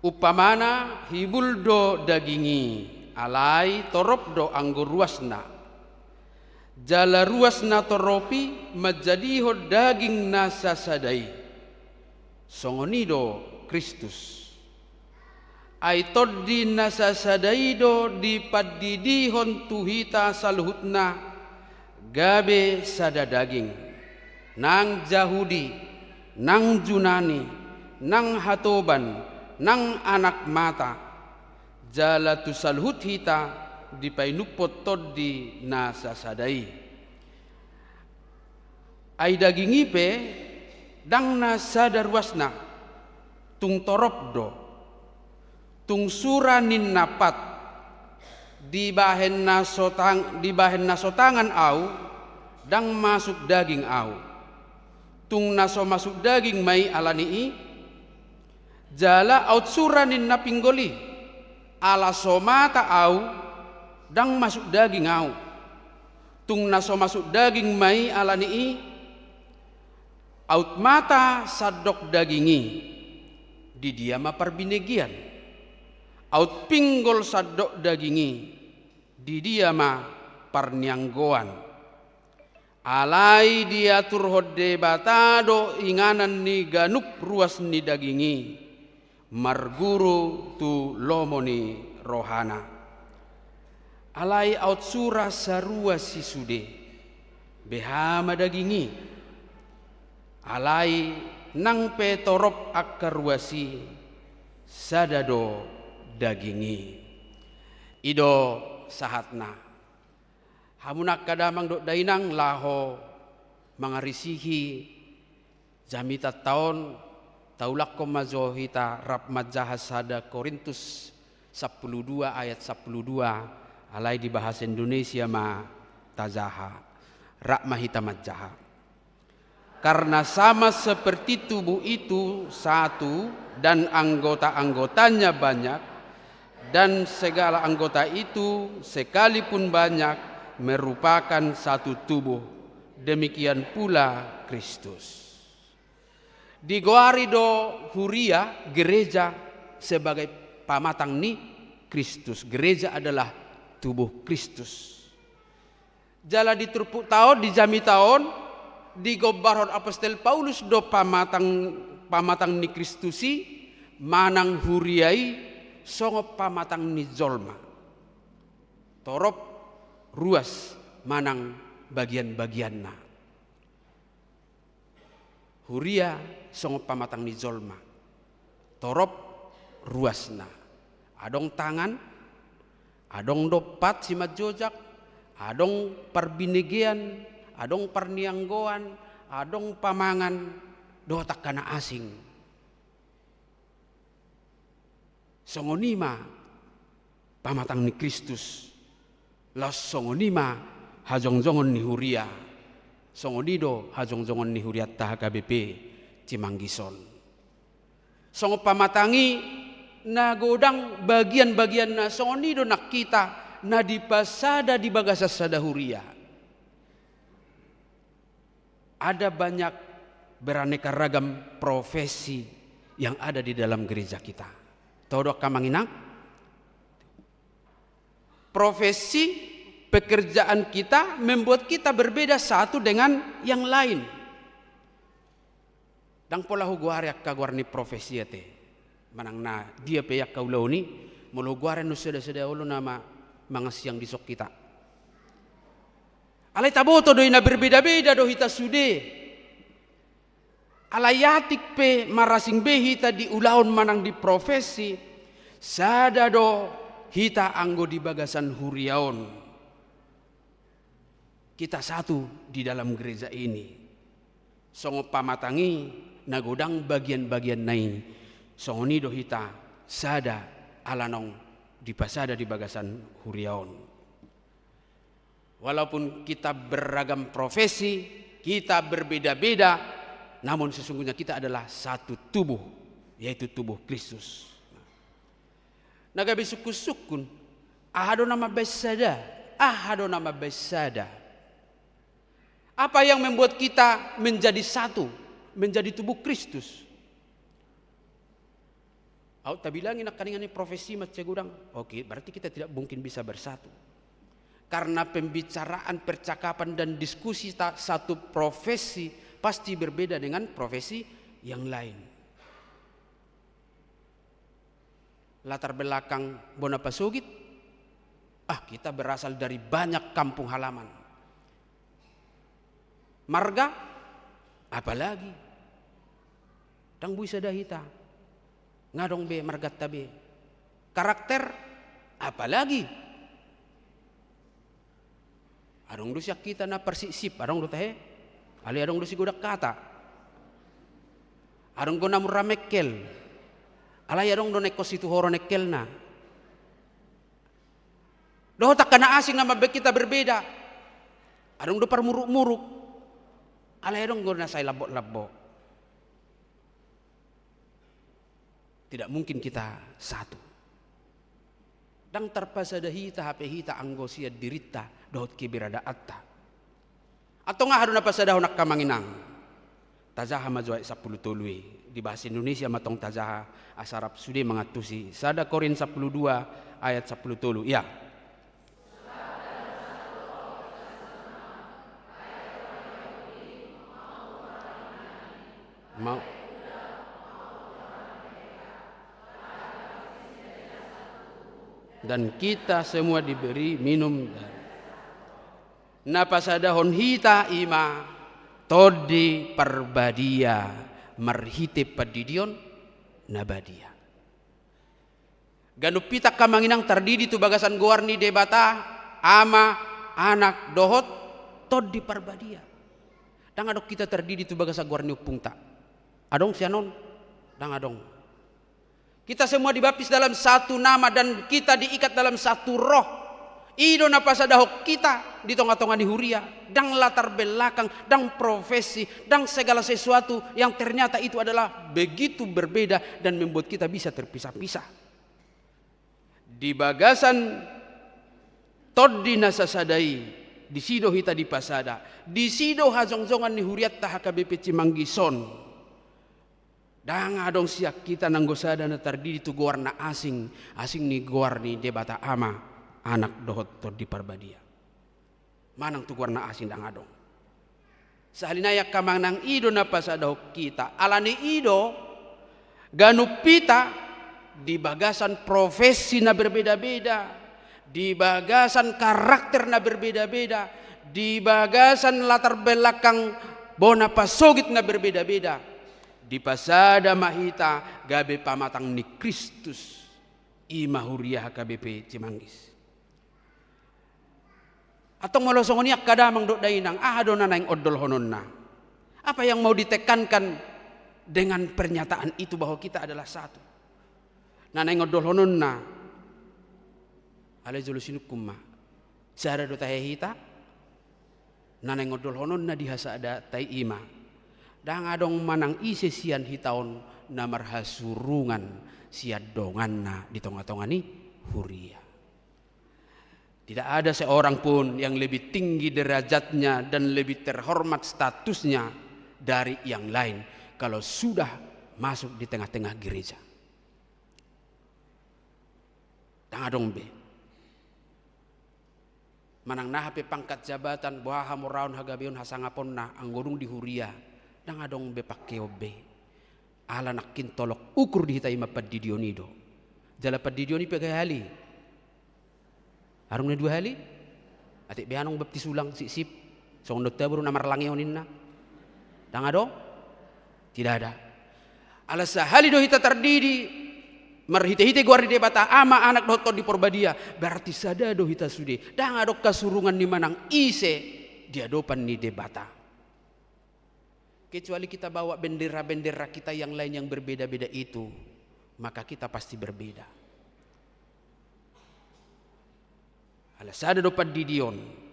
Upamana hibul do dagingi alai torop do anggo ruasna. Jala ruasna toropi majadiho daging nasa sadai. Songonido Kristus. Aitod di nasa sadai do di padidihon tuhita saluhutna gabe sada daging. Nang Yahudi, nang Junani, nang Hatoban, nang anak mata. Jala tu saluhut hita di painupot tod di nasa sadai. Ai dagingi pe dang nasa darwasna tung torop do tung suranin napat di bahen nasotangan au dang masuk daging au tung naso masuk daging mai alanii jala out suranin napinggoli ala somata au dang masuk daging au tung naso masuk daging mai alanii out mata sadok dagingi di dia ma parbinegian out pinggol sadok dagingi di dia ma parnianggoan alai diatur hodde batado inganan ni ganup ruas ni dagingi marguru tu lomoni rohana alai out surah sarua sisude behama dagingi alai nang petorop akarwasi sadado dagingi ido sahatna hamunak kadamang dok dainang laho mangarisihi jamita taon taulak komazohita rap majahas Sada Korintus 12 ayat 12 alai di bahasa Indonesia ma tazaha rak mahita majaha karena sama seperti tubuh itu satu dan anggota-anggotanya banyak dan segala anggota itu sekalipun banyak merupakan satu tubuh demikian pula Kristus. Di Goarido Huria gereja sebagai pamatang ni Kristus. Gereja adalah tubuh Kristus. Jala diturpuk tahun di jami tahun di gobaron Apostol Paulus do pamatang ni Kristusi manang huriai songo pamatang ni zolma. Torop ruas manang bagian-bagianna. Huria songo pamatang ni zolma. Torop ruasna. Adong tangan, adong dopat simat jojak, adong parbinegian, adong parnianggoan, adong pamangan, dotak kana asing. Songonima pamatang ni Kristus. Las songonima hajongjongon ni Huria. Songonido hajongjongon ni Huria taha KBP Cimanggison. Songo pamatangi na godang bagian-bagian na songonido nak kita na dipasada di bagasa sada Huria. Ada banyak beraneka ragam profesi yang ada di dalam gereja kita. Todok kamanginang profesi pekerjaan kita membuat kita berbeda satu dengan yang lain. Dang pola huguari kaguarni profesi ate. Manang na dia peyak kaulau ni mulu guare nu seda-seda ulu nama mga siang disok kita. Alai taboto do ina berbeda-beda do hita sude. Alayatik pe marasing be hita di ulaon manang di profesi. Sada do hita anggo di bagasan huriaon. Kita satu di dalam gereja ini. Songo pamatangi nagodang bagian-bagian naing. Songo ni do hita sada alanong di pasada di bagasan huriaon. Walaupun kita beragam profesi, kita berbeda-beda, namun sesungguhnya kita adalah satu tubuh, yaitu tubuh Kristus. Nagabi sukun, ahado nama besada, ahado nama besada. Apa yang membuat kita menjadi satu, menjadi tubuh Kristus? Aku tak bilangin akan ini profesi macam gudang. Oke, berarti kita tidak mungkin bisa bersatu. Karena pembicaraan, percakapan dan diskusi satu profesi pasti berbeda dengan profesi yang lain. Latar belakang Bonapasogit, kita berasal dari banyak kampung halaman. Marga, apalagi. Dang buisa dahita, ngadong be margat tabe. Karakter, apalagi. Adong do siya kita na persisip, adong do tahe. Ali adong do si godak kata. Adong go na muramekel. Alay adong do nekos itu horo nekel na. Do tak kana asing na mabek kita berbeda. Adong do parmuruk-muruk. Alay adong go na say labo-labo. Tidak mungkin kita satu. Dang terpasada hita hape hita anggo siya dirita dohot kibirada atta. Atau nga haruna pasada honak kamanginang. Tazaha majuai 10 tului. Di bahasa Indonesia matong tazaha asarap sudah mengatusi. Sada Korin 12 ayat 10 tulu. Ya. Mau dan kita semua diberi minum dari napasadahon hita ima todi perbadia marhite padidion nabadia. Ganupita kamanginang tardidi tu bagasan goarni debata ama anak dohot todi perbadia. Dang adok kita terdidi tu bagasan goarni upungta. Adong sianon dang adong. Kita semua dibaptis dalam satu nama dan kita diikat dalam satu roh. Ido napasadahok kita di tonga-tonga di huria. Dang latar belakang, dang profesi, dang segala sesuatu yang ternyata itu adalah begitu berbeda dan membuat kita bisa terpisah-pisah. Di bagasan toddi nasasadai, di sido hita di pasada, di sido hazongzongan ni huriat tahakabepe Cimanggison. Dang adong siak kita nanggosada na tardidi tu goarna asing ni goarni debata ama anak dohot to di parbadia. Manang tu goarna asing dang adong. Sahalinaya kamanang ido na pasadahok kita. Alani ido ganupita di bagasan profesi na berbeda-beda, di bagasan karakter na berbeda-beda, di bagasan latar belakang Bonapasogit na berbeda-beda. Di pasada mahita gabe pamatang ni Kristus ima huriah KBP Cimanggis. Atong molosong niak kadamang dok dainang ahado na naing odol hononna. Apa yang mau ditekankan dengan pernyataan itu bahwa kita adalah satu? Nanaing odol hononna. Ale jolusinukum ma. Sara do tahe hita. Nanaing odol hononna dihasa ada tai ima. Dang adong manang ise sian hitaon namarhasurungan siadongan na di tonga-tonga ni huria. Tidak ada seorang pun yang lebih tinggi derajatnya dan lebih terhormat statusnya dari yang lain kalau sudah masuk di tengah-tengah gereja. Dang adong be. Manang nahape pangkat jabatan boha hamuraun hagabeon hasangapon na anggorung di huria. Dang adong be pakeo be ala nakin tolok ukur di hita ima padidionido jala padidioni pegai hali arung na 2 hali atik be anong baptis ulang sip Sondo taburu namar langioninna. Dang ado? Tidak ada. Alasa hali do hita terdidi marhite-hite guar di debata ama anak doto di porbadia berarti sada do hita sude. Dang ado kasurungan ni manang ise dia dopan ni debata. Kecuali kita bawa bendera-bendera kita yang lain yang berbeda-beda itu, maka kita pasti berbeda. Alasada dopan didion.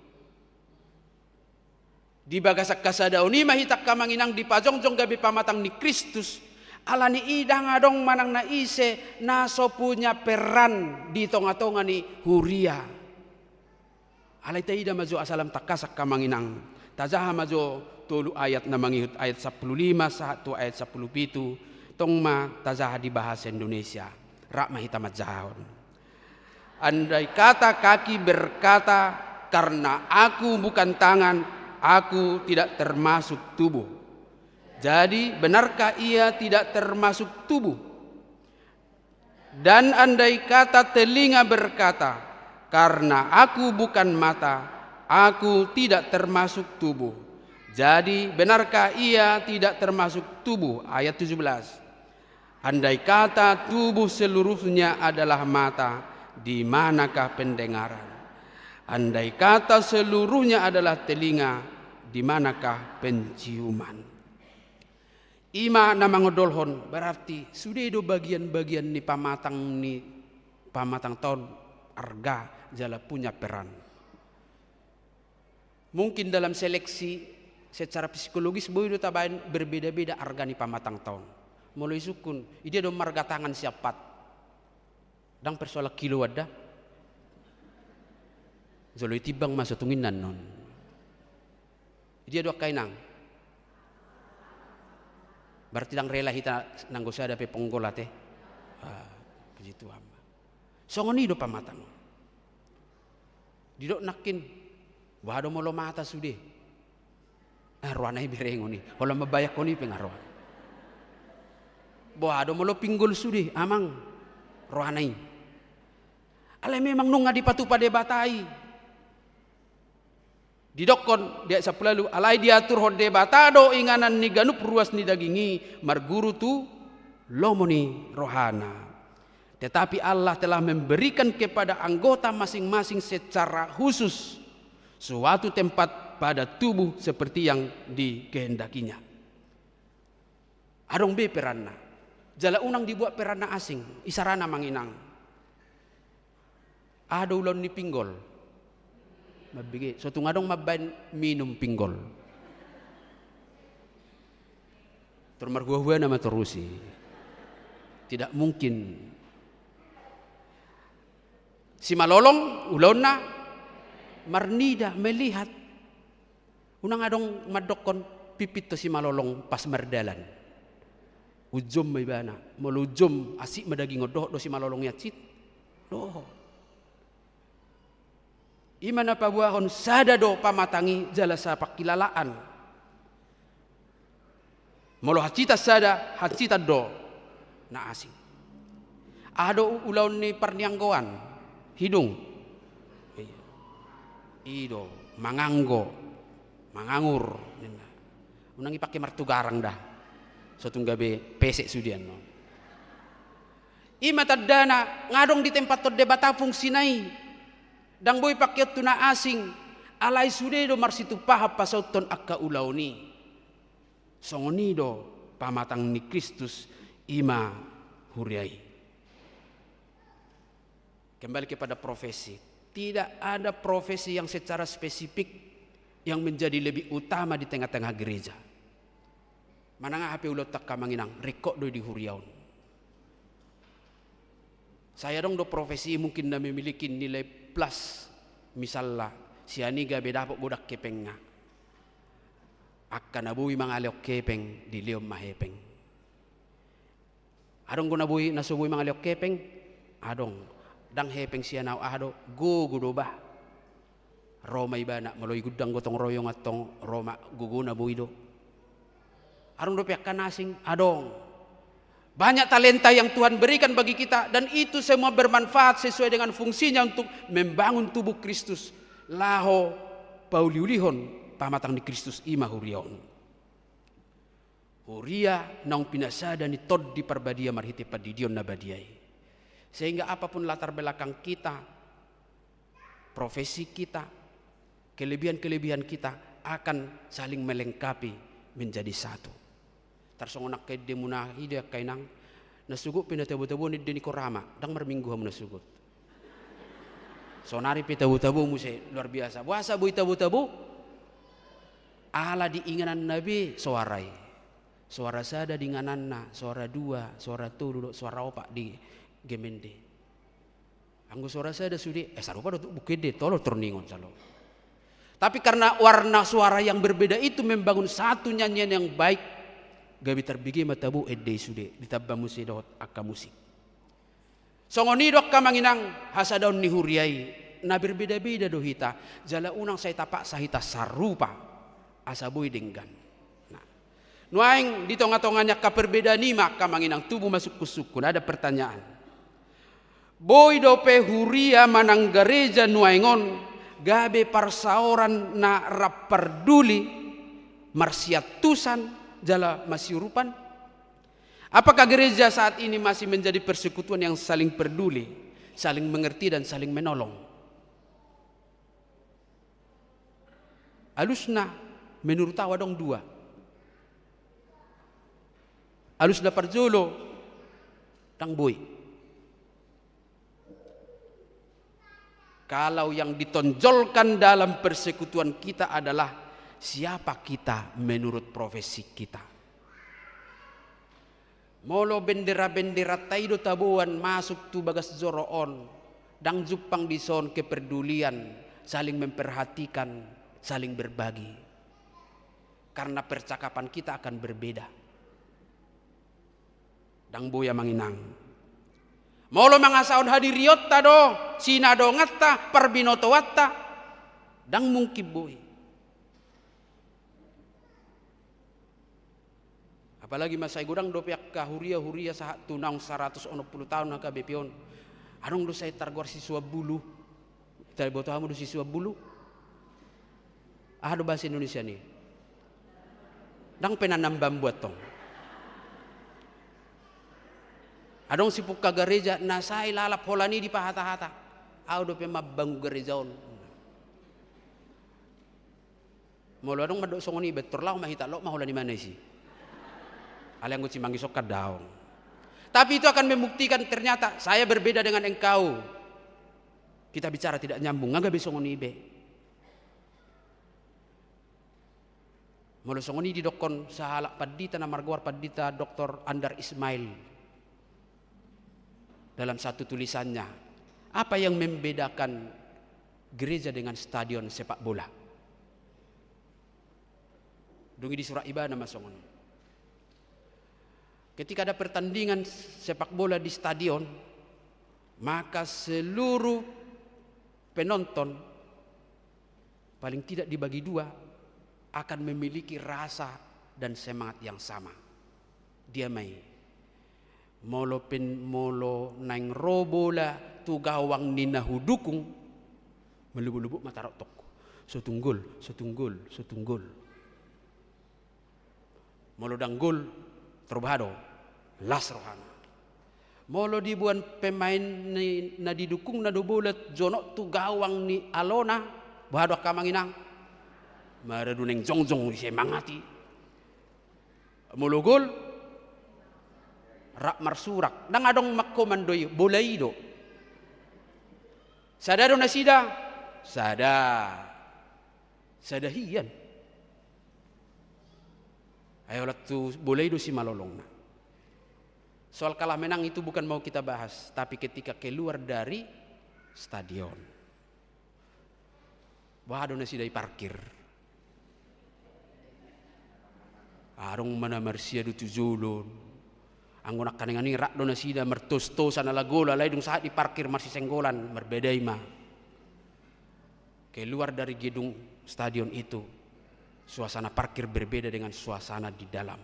Di bagasak kasada oni mahitak kamanginang di pajongjong gabi pamatang ni Kristus. Alani idang adong manang na ise naso punya peran di tonga-tonga ni Huria. Alay taida majo asalam takasak kamanginang. Tazaha majo tulu ayat na mangihut ayat 15 satu ayat 17 tong ma tazaha di bahasa Indonesia. Rak mahitamat zahon. Andai kata kaki berkata karena aku bukan tangan, aku tidak termasuk tubuh. Jadi benarkah ia tidak termasuk tubuh? Dan andai kata telinga berkata, karena aku bukan mata, aku tidak termasuk tubuh. Jadi benarkah ia tidak termasuk tubuh? Ayat 17. Andai kata tubuh seluruhnya adalah mata, di manakah pendengaran? Andai kata seluruhnya adalah telinga, di manakah penciuman? Ima nama ngodolhon berarti sudah do bagian-bagian ni pamatang tahun arga jala punya peran. Mungkin dalam seleksi secara psikologis boleh do tabain berbeda-beda arga ni pamatang tahun. Mulai sukun, ide do marga tangan siapat. Dang persoala kilo ada. Zoloi tibang masuk tunginan non. Dia do kainang. Berarti dang rela hita nanggo sada pe ponggola teh. Puji Tuhan. Songoni do pamatang. Didok nakin. Wado molo mata sude. Roanai birengoni. Hola mabayak koni pengaruan. Wado molo pinggul sude amang roanai. Ale memang nunga dipatu pada batai. Didokon dia sapulalu alai diatur hode batado inganan ni ganup ruas ni dagingi marguru tu lomoni rohana. Tetapi Allah telah memberikan kepada anggota masing-masing secara khusus suatu tempat pada tubuh seperti yang dikehendakinya. Adong be peranna. Jala unang dibuat peranna asing, isarana manginang. Ado ulon ni pinggol. Mabigi, so tungadong mabain minum pinggol. Termargua-gua nama terusi. Tidak mungkin. Si malolong ulon na marnida melihat. Unang adong madokon pipit to si malolong pas mardalan. Ujum may bana, molujum asik madaging odoh do si malolong yatsit. Doh. Imana pabuahon sada do pamatangi jala sa pakilalaan. Molo hacita sada hacita do na asing. Ado ulaw ni parnianggoan hidung. Ido manganggo mangangur. Unang ipake martugarang dah. So tunggabe pesek sudian no. Ima tadana ngadong di tempat to debata fungsi nai. Dang boy pakyat tuna asing alai sude do marsitu paha pasauton akka ulaw ni. Songoni do pamatang ni Kristus ima huriai. Kembali kepada profesi. Tidak ada profesi yang secara spesifik yang menjadi lebih utama di tengah-tengah gereja. Mananga hape ulot tak kamanginang rekod do di huriaun. Saya dong do profesi mungkin na memiliki nilai plus misalnya sianiga beda po budak kepeng nga akan nabuhi mga aliok kepeng di liom mahepeng adong ko nabuhi nasubuhi mga aliok kepeng adong dang hepeng siya na ado gugudo ba Roma ibana maloy gudang gotong royong at tong Roma guguna buhi do adong do piak kanasing adong. Banyak talenta yang Tuhan berikan bagi kita dan itu semua bermanfaat sesuai dengan fungsinya untuk membangun tubuh Kristus. Laho pauliulihon pamatang ni Kristus ima huriaon. Huria naung pinasada ni tod di parbadia marhiti padidion na badiay. Sehingga apapun latar belakang kita, profesi kita, kelebihan-kelebihan kita akan saling melengkapi menjadi satu. Tarsongonak kay demunahi dia kainang nasugut pinatabu-tabu ni deni korama dang marminggu ham nasugut. Sonari pitabu-tabu muse luar biasa. Buasa bui tabu-tabu ala diinganan Nabi suarai. Suara sada di ngananna, suara dua, suara tulu, suara opak di gemende. Anggo suara sada sudi sarupa do bukede tolo turningon salo. Tapi karena warna suara yang berbeda itu membangun satu nyanyian yang baik, gabi terbigi matabu ede sude ditabba musik dot akka musik. Songoni dok kamanginang hasadaun ni huriai na berbeda-beda dohita jala unang saya tapak sahita sarupa asabui denggan. Nah, nuaing di tonga-tonganya kaperbedaan nima kamanginang tubuh masuk kusukun ada pertanyaan. Boy dope huria manang gereja nuaingon gabe parsaoran na raparduli marsiatusan jala masiurupan. Apakah gereja saat ini masih menjadi persekutuan yang saling peduli, saling mengerti dan saling menolong? Alusna menurut awadong dua. Alusna parjolo tang boy. Kalau yang ditonjolkan dalam persekutuan kita adalah siapa kita menurut profesi kita. Molo bendera-bendera taido tabuan masuk tu bagas zoroon. Dang jupang dison kepedulian, saling memperhatikan, saling berbagi. Karena percakapan kita akan berbeda. Dang boya manginang. Molo mangasaon hadiriyotta do, sinado ngatta, parbinoto watta. Dang mungkib boy. Apalagi masa igudang dopiak ka huria sahat tunang 160 tahun na ka bepion. Anong do say targor siswa bulu. Kita boto hamu do siswa bulu. Do bahasa Indonesia nih. Dang penanambam buat tong. Adong sipuk ka gereja nasai lalap holani di pahata-hata. Do pe mabang gerejaon. Molo adong madok songoni betor lao mahita lo maholani mana sih. Alang guci mangisok kadaong. Tapi itu akan membuktikan ternyata saya berbeda dengan engkau. Kita bicara tidak nyambung, ngaga besongoni ibe. Molo songoni di dokon sahalak padita na margawar padita Dr. Andar Ismail. Dalam satu tulisannya, apa yang membedakan gereja dengan stadion sepak bola? Dungi di surah ibadah masongon. Ketika ada pertandingan sepak bola di stadion, maka seluruh penonton paling tidak dibagi dua akan memiliki rasa dan semangat yang sama. Dia mai molo naing robola tu gawang ninahu dukung melubu-lubu matarok tok. Setunggul. Molo danggul terbado las rohana. Molo dibuan pemain na didukung na dobolet jonok tu gawang ni alona bahado kamanginang maraduneng jongjong di semangati. Molo gol rak marsurak dang adong makkomandoy bolaido. Sadado na sida sadahian. Ayo tu bolaido si malolong na. Soal kalah menang itu bukan mau kita bahas, tapi ketika keluar dari stadion, bahado na sidai parkir. Arong mana marsia du tujulon. Anggo nak kanengani rak do na sida mertos-tosan ala gola lai dung saat di parkir masih senggolan berbeda ima. Keluar dari gedung stadion itu, suasana parkir berbeda dengan suasana di dalam.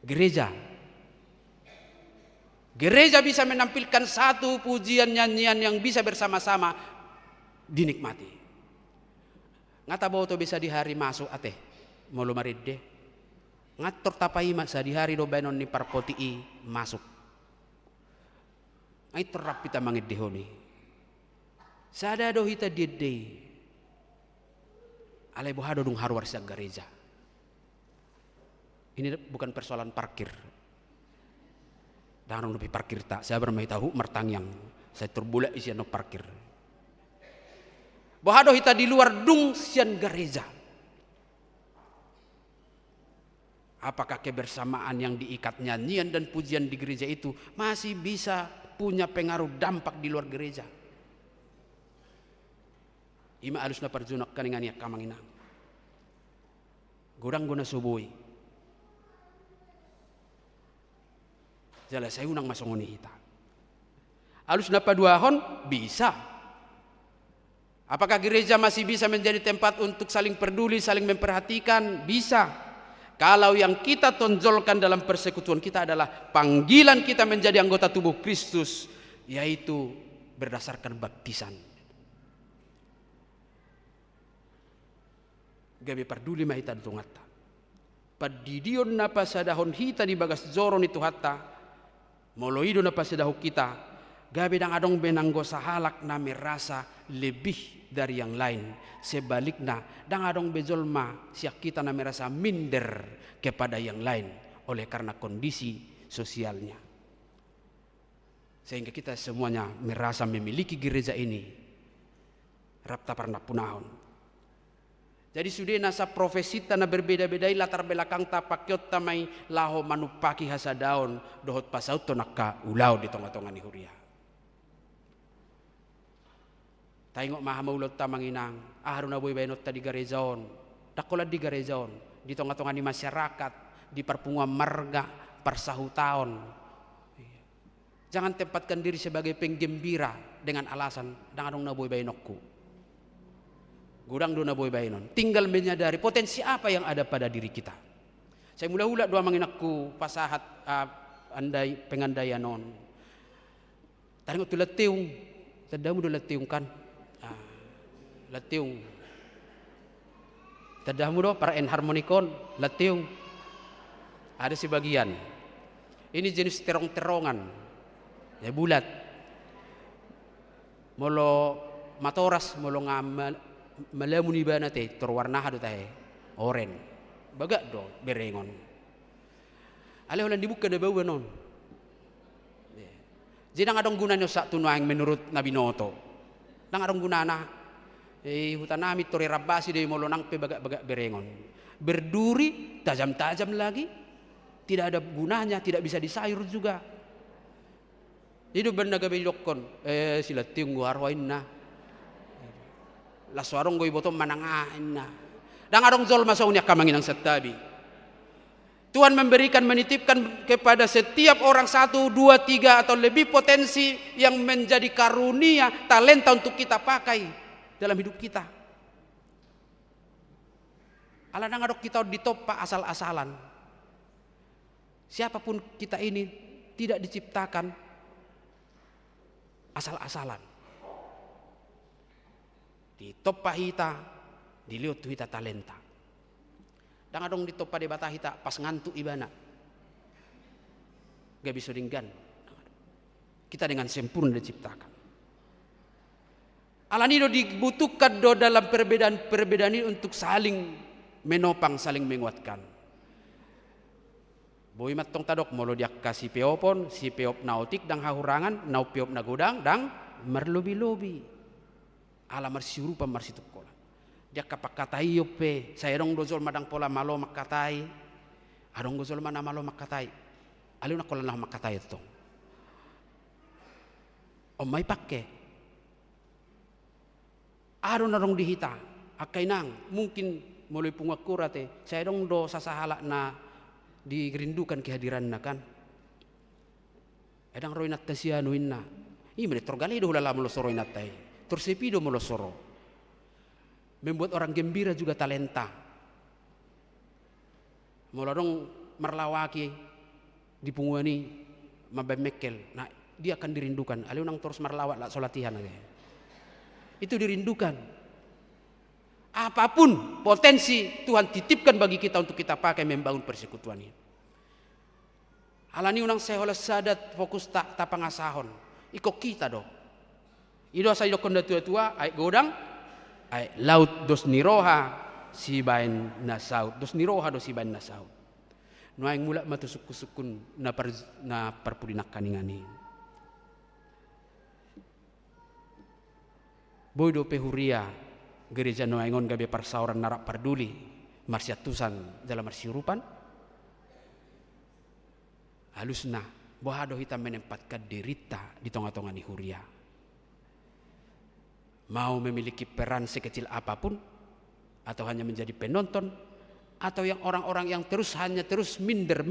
Gereja bisa menampilkan satu pujian nyanyian yang bisa bersama-sama dinikmati. Ngata boto bisa di hari masuk ate. Molo maridde. Ngatur tapai masa di hari do benon ni parpoti i masuk. Ay terap kita mangidehoni. Sada do hita diede. Alay bohado dung harwar sa gereja. Ini bukan persoalan parkir. Danong lebih parkir tak. Saya bermain tahu mertangyang. Saya terbulak isian no parkir. Bohado hita di luar dung sian gereja. Apakah kebersamaan yang diikat nyanyian dan pujian di gereja itu masih bisa punya pengaruh dampak di luar gereja? Ima alus na parjunak kaningan ya kamanginang. Gurang guna subui. Jala saya unang masongoni hita. Alus na paduahon bisa. Apakah gereja masih bisa menjadi tempat untuk saling peduli, saling memperhatikan? Bisa. Kalau yang kita tonjolkan dalam persekutuan kita adalah panggilan kita menjadi anggota tubuh Kristus, yaitu berdasarkan baptisan. Gabi peduli mah hita itu ngata. Padidion napa sadahon hita di bagas zoron itu hatta. Moloido napa sadahu kita. Gabi dang adong benanggo sahalak na merasa lebih dari yang lain. Sebaliknya dang adong bejolma siak kita na merasa minder kepada yang lain oleh karena kondisi sosialnya. Sehingga kita semuanya merasa memiliki gereja ini rapta pernah punahon. Jadi sudah nasa profesi tanah berbeda-bedai latar belakang tapakyot tamay laho manupaki hasadaon dohot pasaut to nakka ulaw di tonga-tonga ni huria. Tayong maha maulot tamanginang aharo na boy baynot ta di garejaon. Dakola di garejaon di tonga-tonga ni masyarakat di perpunguan marga persahutaon. Jangan tempatkan diri sebagai penggembira dengan alasan dangadong na boy baynokku. Gudang do na boy baynon. Tinggal menyadari potensi apa yang ada pada diri kita. Saya mula-ula doa manginakku pasahat andai pengandaian non. Taring tu letiung. Tadamu do letiung kan. Letiung. Tadamu do para enharmonikon letiung. Ada sebagian. Ini jenis terong-terongan. Ya bulat. Molo matoras molo ngamal malamuni ba nate terwarna hado tahe oren baga do berengon ale holan dibuka da bawa non jidang adong gunanya sa tunuang menurut Nabi Noto nang adong gunana hutanami tori rabasi de molonang pe baga berengon berduri tajam-tajam lagi tidak ada gunanya tidak bisa disayur juga hidup benda gabe lokon sila tinggu arwain na laswarong goy botong manangain na. Dang arong zol masaunya kamanginang setabi. Tuhan memberikan menitipkan kepada setiap orang 1, 2, 3 atau lebih potensi yang menjadi karunia talenta untuk kita pakai dalam hidup kita. Ala dang adok kita ditoppa asal-asalan. Siapapun kita ini tidak diciptakan asal-asalan. Di topa hita diliut hita talenta dang adong di topa de bata hita pas ngantuk ibana gak bisa dinggan kita dengan sempurna diciptakan alanido dibutuhkan do dalam perbedaan ini untuk saling menopang saling menguatkan boy matong tadok molo dia kasih peopon si peop nautik dang hahurangan nau peop nagodang dang merlobi-lobi ala marsirupa marsituk kola dia kapakatai yope saya dong dozol madang pola malo makatai adong dozol mana malo makatai alu na kola na makatai to may pakke adong na dong dihita akay nang mungkin mulai pungakurate saya dong do sasahala na dirindukan kehadiran na kan edang roinat tasianuin na imre torgali do lala mulo soroinat tai tersepido molosoro membuat orang gembira juga talenta molodong merlawaki dipunguani mabemekel nah dia akan dirindukan aliunang terus merlawat lah solatihan itu dirindukan Apapun potensi Tuhan titipkan bagi kita untuk kita pakai membangun persekutuan ini. Alani unang sehola sadat fokus tak pangasahon. Iko kita do. Ido sa ido konda tua-tua ay godang ay laut dos niroha si bain nasaut. Dos niroha dos si bain nasaut. Nuaing mula matusuk-sukun na perpudinak kaningani. Boydo pehuria gereja noaingon gabe parsauran narak parduli marsiatusan dalam marsiurupan halusna bohado hitam menempatkan derita di tengah-tengah ni huria. Mau memiliki peran sekecil apapun atau hanya menjadi penonton atau yang orang-orang yang hanya terus minder.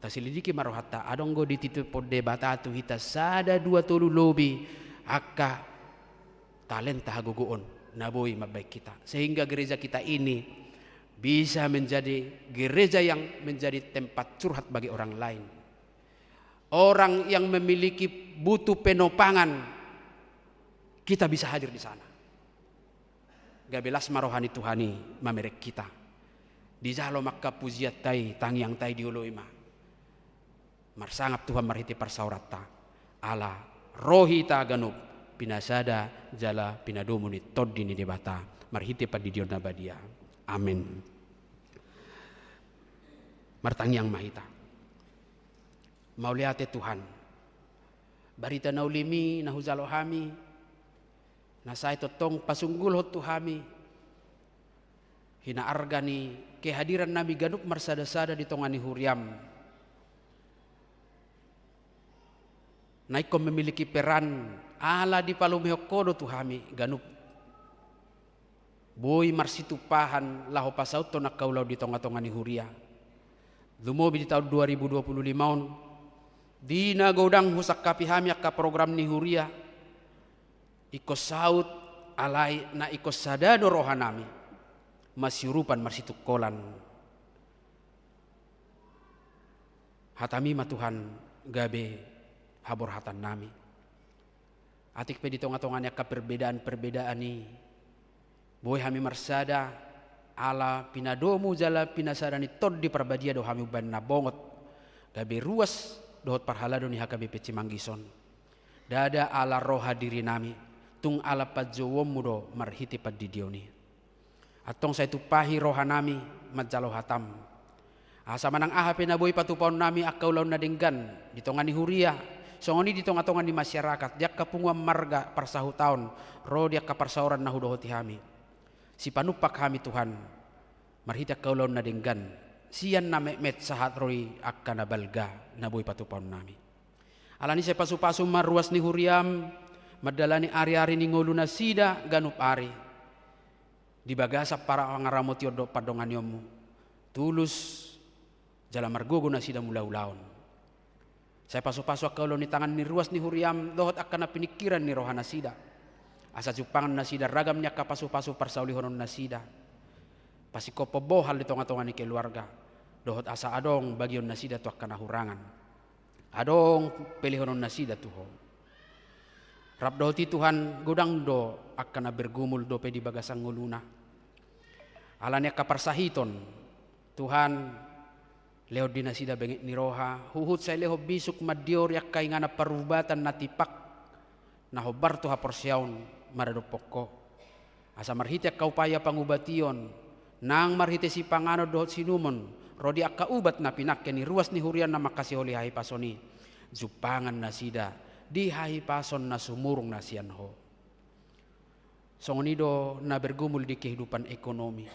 Tasilidiki marohata adonggo di titu debatatu hita sada dua tolu lobi akka talenta hagogoon naboi mabaik kita sehingga gereja kita ini bisa menjadi gereja yang menjadi tempat curhat bagi orang lain. Orang yang memiliki butuh penopangan kita bisa hadir di sana. Gabelas marohani Tuhani mamerek kita. Di jalo makka pujiat tai tangiang tai dioloima. Marsangap Tuhan marhiti parsaurata ala rohi ta ganup pinasada jala pinadomuni toddini debata marhiti padidion nabadia. Amin. Martangiang mahita. Mauliate Tuhan. Barita naulimi nahuzalo hami. Nasai totong pasunggul hot Tuhami. Hina argani kehadiran Nabi ganup marsada-sada di tongani huriam. Naiko memiliki peran ala di palumehokodo Tuhami ganup. Boy marsitupahan laho pasaut to nakaulau di tongah-tongani huria. Lumobi di tahun 2025 di nagodang husak kapihami akka program ni huria. Iko saut alai na iko sadado rohanami masiurupan marsitukolan. Hatami ma Tuhan gabe habor hatan nami. Atik pe di tongah-tongahnya ka perbedaan-perbedaan ni. Boy hami marsada ala pinadomu jala pinasada ni tod di perbadia do hami uban nabongot. Gabe ruas dohot parhalado ni hakabe peci manggison. Dada ala roha diri nami. Tung ala padjowomu do marhiti padidioni. Atong sa itupahi roha nami madjalo hatam. Asa manang aha penaboy patupaon nami akaw law na denggan di tongani huria. Songoni di tongah-tongah di masyarakat diak kapunguam marga parsahu taon ro diak kaparsauran nahudohoti hami. Si panupak kami Tuhan marhita kaulaw na denggan siyan na met sahat roy akka na balga na boy patupaon nami. Alani sa pasu-pasu maruas ni huriam madalani ari-ari ni ngulu na sida ganup ari. Dibagasap para angaramot yodo padongan yomu tulus jala margogo na sida mulaulaon. Saya pasu-pasu kaulo ni tangan ni ruas ni huriam dohot akan na pinikiran ni rohana sida. Asa jupangan nasida ragamnya kapasu-pasu parsaulihonon nasida. Pasikopo bohal di tongah-tongah ni keluarga. Dohot asa adong bagion nasida tu akan nahurangan. Adong pelihonon nasida tuho. Rap dohoti Tuhan godang do akan bergumul do pe di bagasang nguluna. Alanya kaparsahiton Tuhan leo di nasida bengit ni roha. Huhut saya leho bisuk madior yak kaingana parubatan natipak. Nahobar tuha porsyaon maradopoko. Asa marhite kaupaya pangubation nang marhite si pangano dohot sinumon rodi akka ubat na pinakke ni ruas ni hurian na makasi holi hai pasoni jupangan nasida di hai pason na sumurung nasian ho. Songonido na bergumul di kehidupan ekonomi.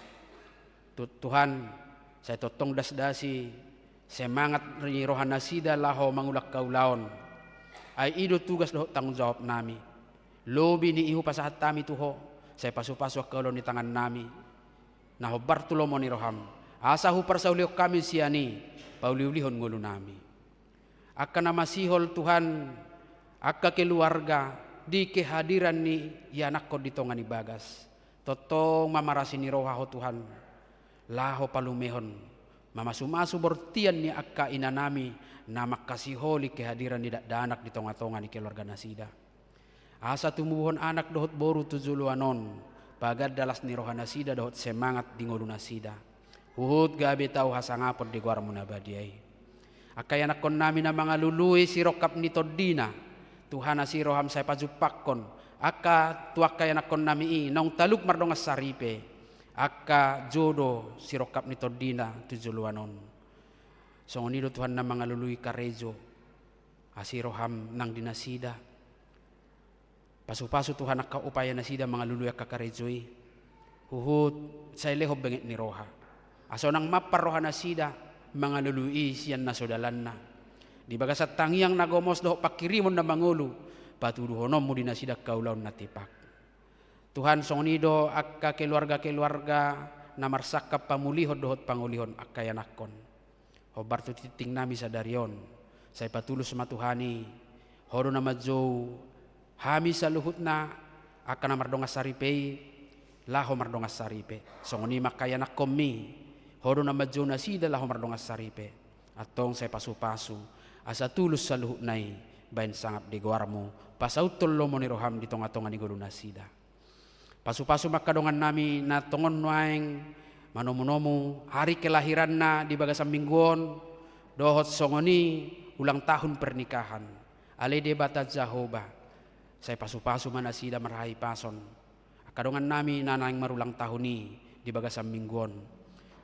Tuhan saya totong das-dasi semangat ni rohan nasida laho mangulak kaulaon. Ay ido tugas dohot tanggung jawab nami. Lobi ni ihu pasahat tami tuho. Saya pasu-pasu kaulo ni tangan nami. Naho bartulo mo ni roham. Asa hu parsaulio kami siani. Pauliulihon ngulu nami. Akan nama sihol Tuhan. Akka keluarga. Di kehadiran ni yanak ko ditongan ni bagas. Totong mamarasi ni roha ho Tuhan. Laho palumehon. Mamasu-masu bortian ni akka inanami. Na makasiholi kehadiran ni danak di tongah-tongah ni keluarga nasida. Asa tumubuhon anak dohot boru tujuluanon. Bagad dalas ni rohana sida dohot semangat di ngoluna sida. Huhut gabi tau hasangapod di guar munabadiay. Akay anak kon namin na mga lului si rokap ni Todina. Tuhana si roham say pajupakon. Aka tuak kay anak kon nami nong taluk mardongas saripe. Aka jodo si rokap ni Todina tujuluanon. So ngonido Tuhan na mga lului karejo. Asi roham nang dinasida. Pasu-pasu Tuhan akka upaya na sida mga luluya kakarejoy. Huhut sa lehob bengit ni roha. Aso nang maparoha na sida mga lului siyan na sodalan na. Di baga sa tangiang nagomos doho pakirimon na mangulu. Patuduhonom mo din na sida kaulaw na tipak. Tuhan songnido akka keluarga-keluarga na marsakap pamulihod dohot pangulihon akka yanakon. Hobarto titing nami sa daryon. Sa ipatulus matuhani. Horo na madjo hami sa luhut na akan na mardongas saripei laho mardongas saripe. So ngoni makaya na komi horo na madjo na sida laho mardongas saripe. Atong say pasu-pasu asa tulus sa luhut nai bain sangap di guarmo pasautol lo mo ni roham ditong atongan ni gulu na sida. Pasu-pasu makadongan nami na tongon nuaing manomu-nomu hari kelahiran na di bagasang mingguon dohot songoni ulang tahun pernikahan. Ale de bata Jehovah. Saya pasu-pasu mana sida marahi pason. Akadongan nami nanang marulang tahun ni di bagasam mingguon.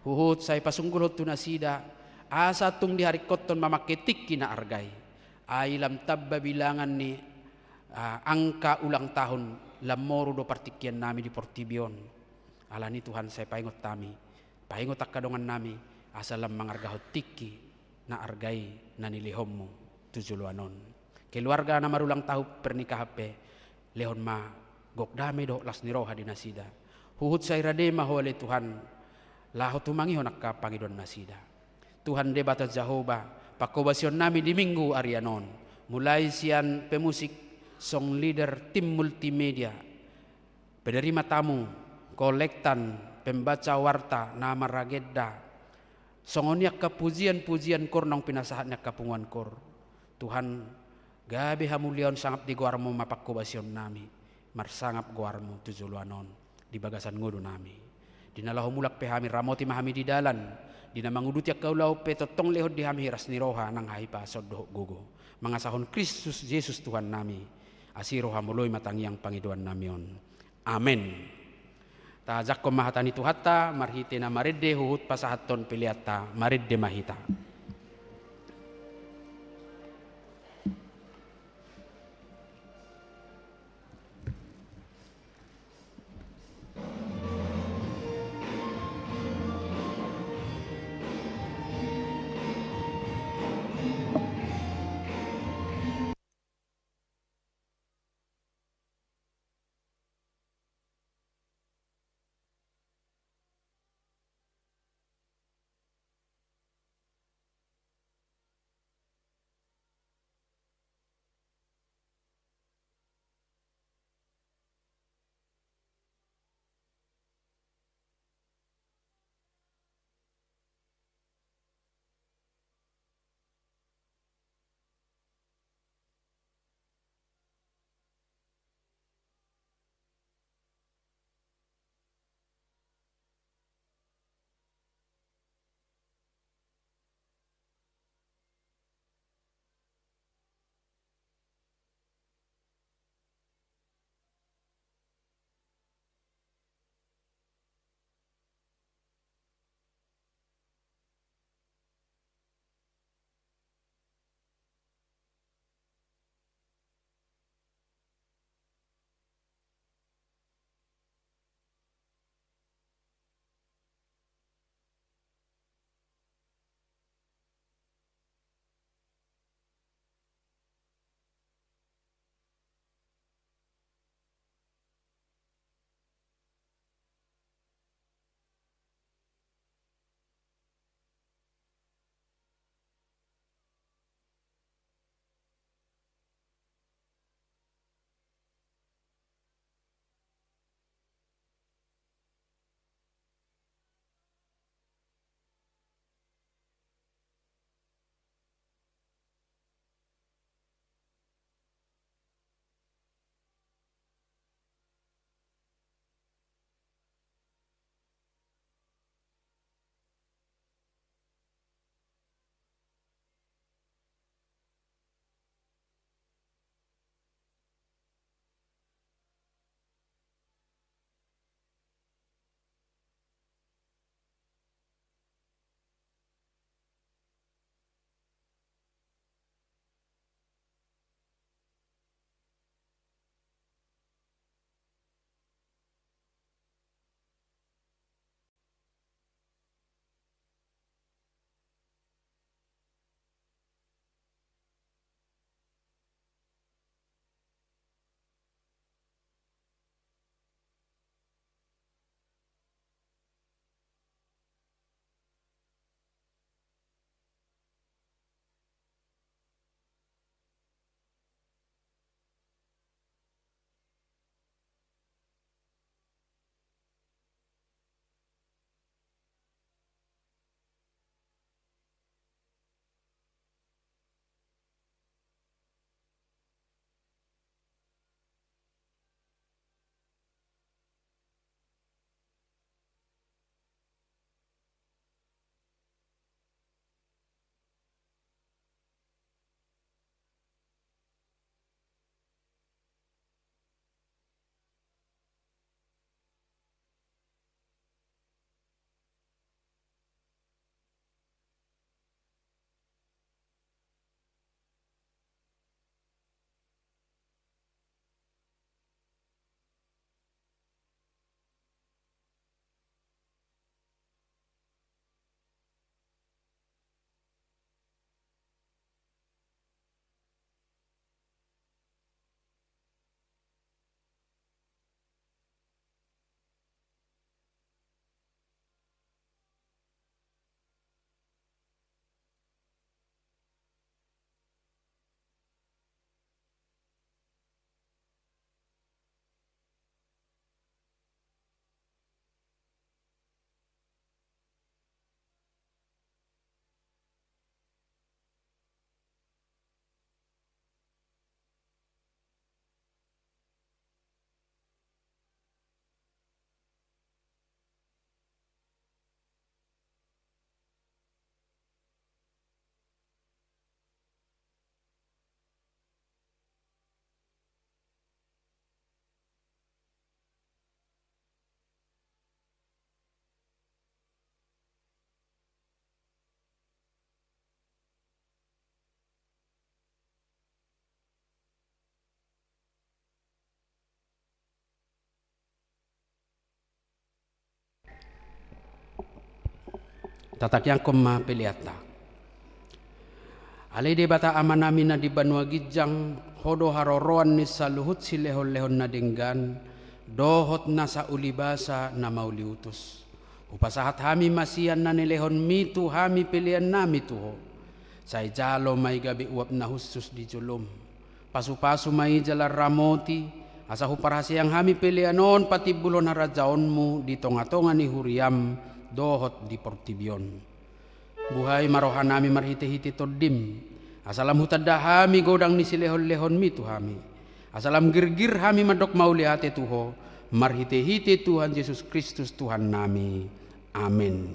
Huhut saya pasunggulot tu nasida. Asa tung di hari koton mamaketik kina argay. Ailam tabba bilangan ni angka ulang tahun lamoro do partikian nami di Portibion. Alani Tuhan saya paingot tami. Paingot akadongan nami asalam mangargahot tiki na argay na nilihommu tujuluanon. Keluarga na marulang tahu pernikah hape lehon ma gok dame do las niroha di nasida. Huhut say rade mahole Tuhan laho tumangi honak ka pangidon nasida. Tuhan de bata Jehovah pakobasyon nami di minggu arianon. Mulai sian pemusik song leader tim multimedia. Penerima tamu kolektan pembaca warta nama ragedda. Songoniak kapujian-pujian kor nong pinasahatnya kapungan kor. Tuhan gabi hamulion sangap di guarmo mapakobasyon nami. Marsangap guarmo tujuluanon. Di bagasan ngudu nami. Dinalahu mulak pehami ramoti mahami di dalan. Dina manguduti kaulau pe totong lehod di hami ras ni roha nang haipa soddo gugo. Mangasahon Kristus Yesus Tuhan nami. Asiro hamuloy matangiang pangiduan namion. Amen. Tajak ko mahatani tuhata marhite na maridde huhut pasahaton piliata maridde mahita. Tatak yang koma peliata. Ale de bata amanami na di banua gijang hodo haroroan ni saluhut si lehon-lehon na denggan dohot na sa ulibasa na mauliutus. Upasahat hami masian na nilehon mitu hami pilihan nami tuho. Say jalo may gabi uap na husus di julom. Pasu-pasu may jala ramoti. Asa huparasi ang hami pilihanon pati bulon harajaonmu di tonga-tonga ni huriam dohot di portibion. Buhay marohan nami marhiti-hiti todim. Asalam hutadda hami godang ni silehon-lehon mitu hami. Asalam girgir hami madok maulihate tuho. Marhiti-hiti Tuhan Yesus Kristus Tuhan nami. Amin.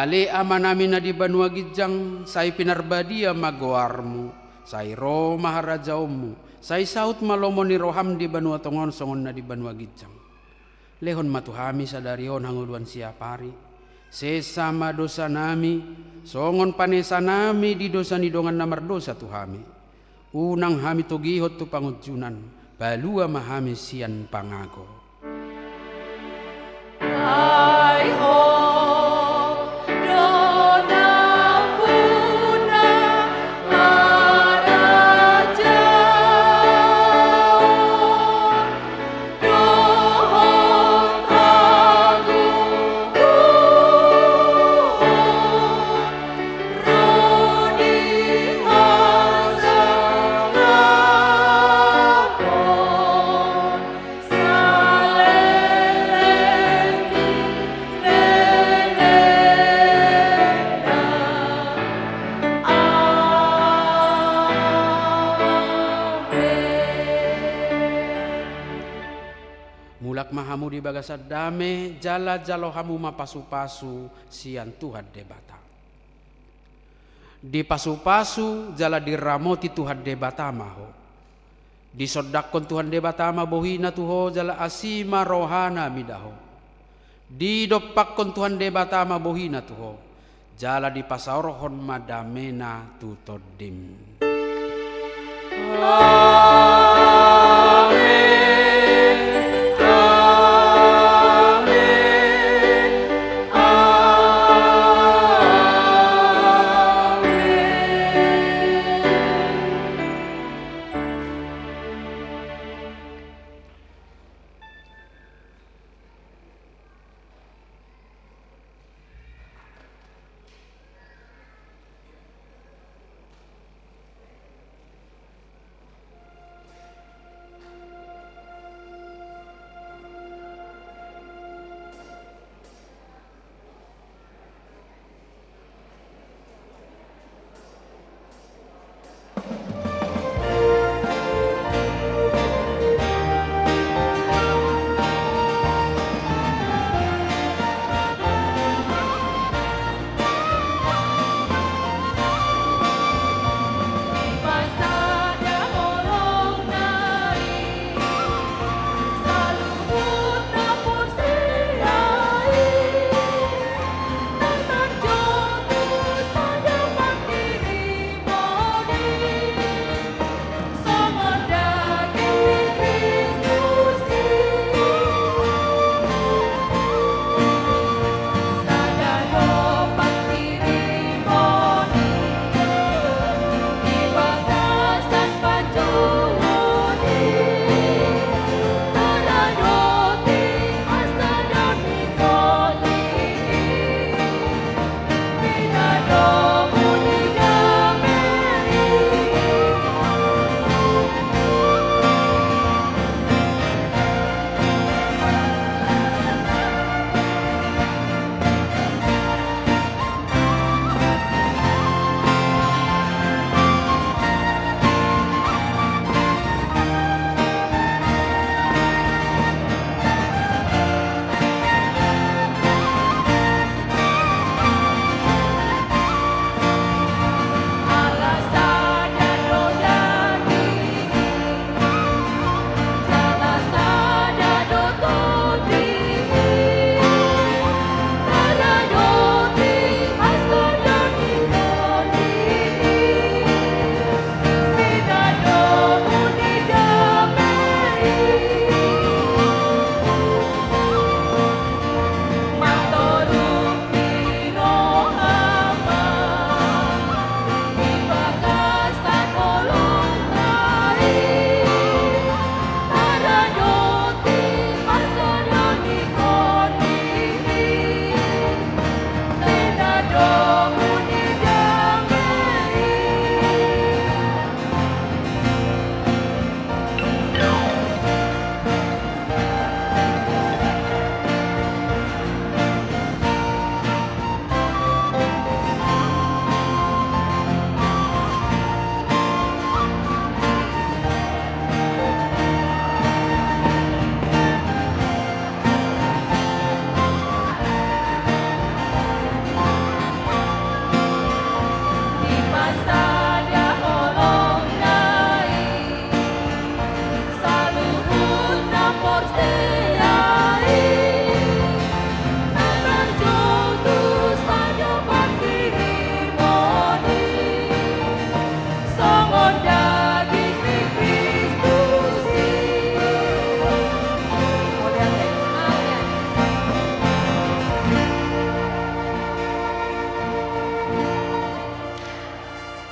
Ale amanami na di banua gijang, say pinarbadia magoarmu, say ro maharajaomu, say saut malomo ni roham di banua tongon songon na di banua gijang. Lehon matuhami sa darion hanguluan siapari, sesama dosa nami, songon panesa nami di dosa ni dongan namar dosa tuhami. Unang hami tugihot tu pangudjunan, balua mahami sian pangago. Ay ho. Mahamu di bagasad dame jala jalo hamu mapasu-pasu sian Tuhan debata. Di pasu-pasu jala diramoti Tuhan debata maho. Di sodakon Tuhan debata ma bohina tuho jala asima rohana midaho. Di dopakkon Tuhan debata ma bohina tuho jala di pasaorohon madamena tutodim.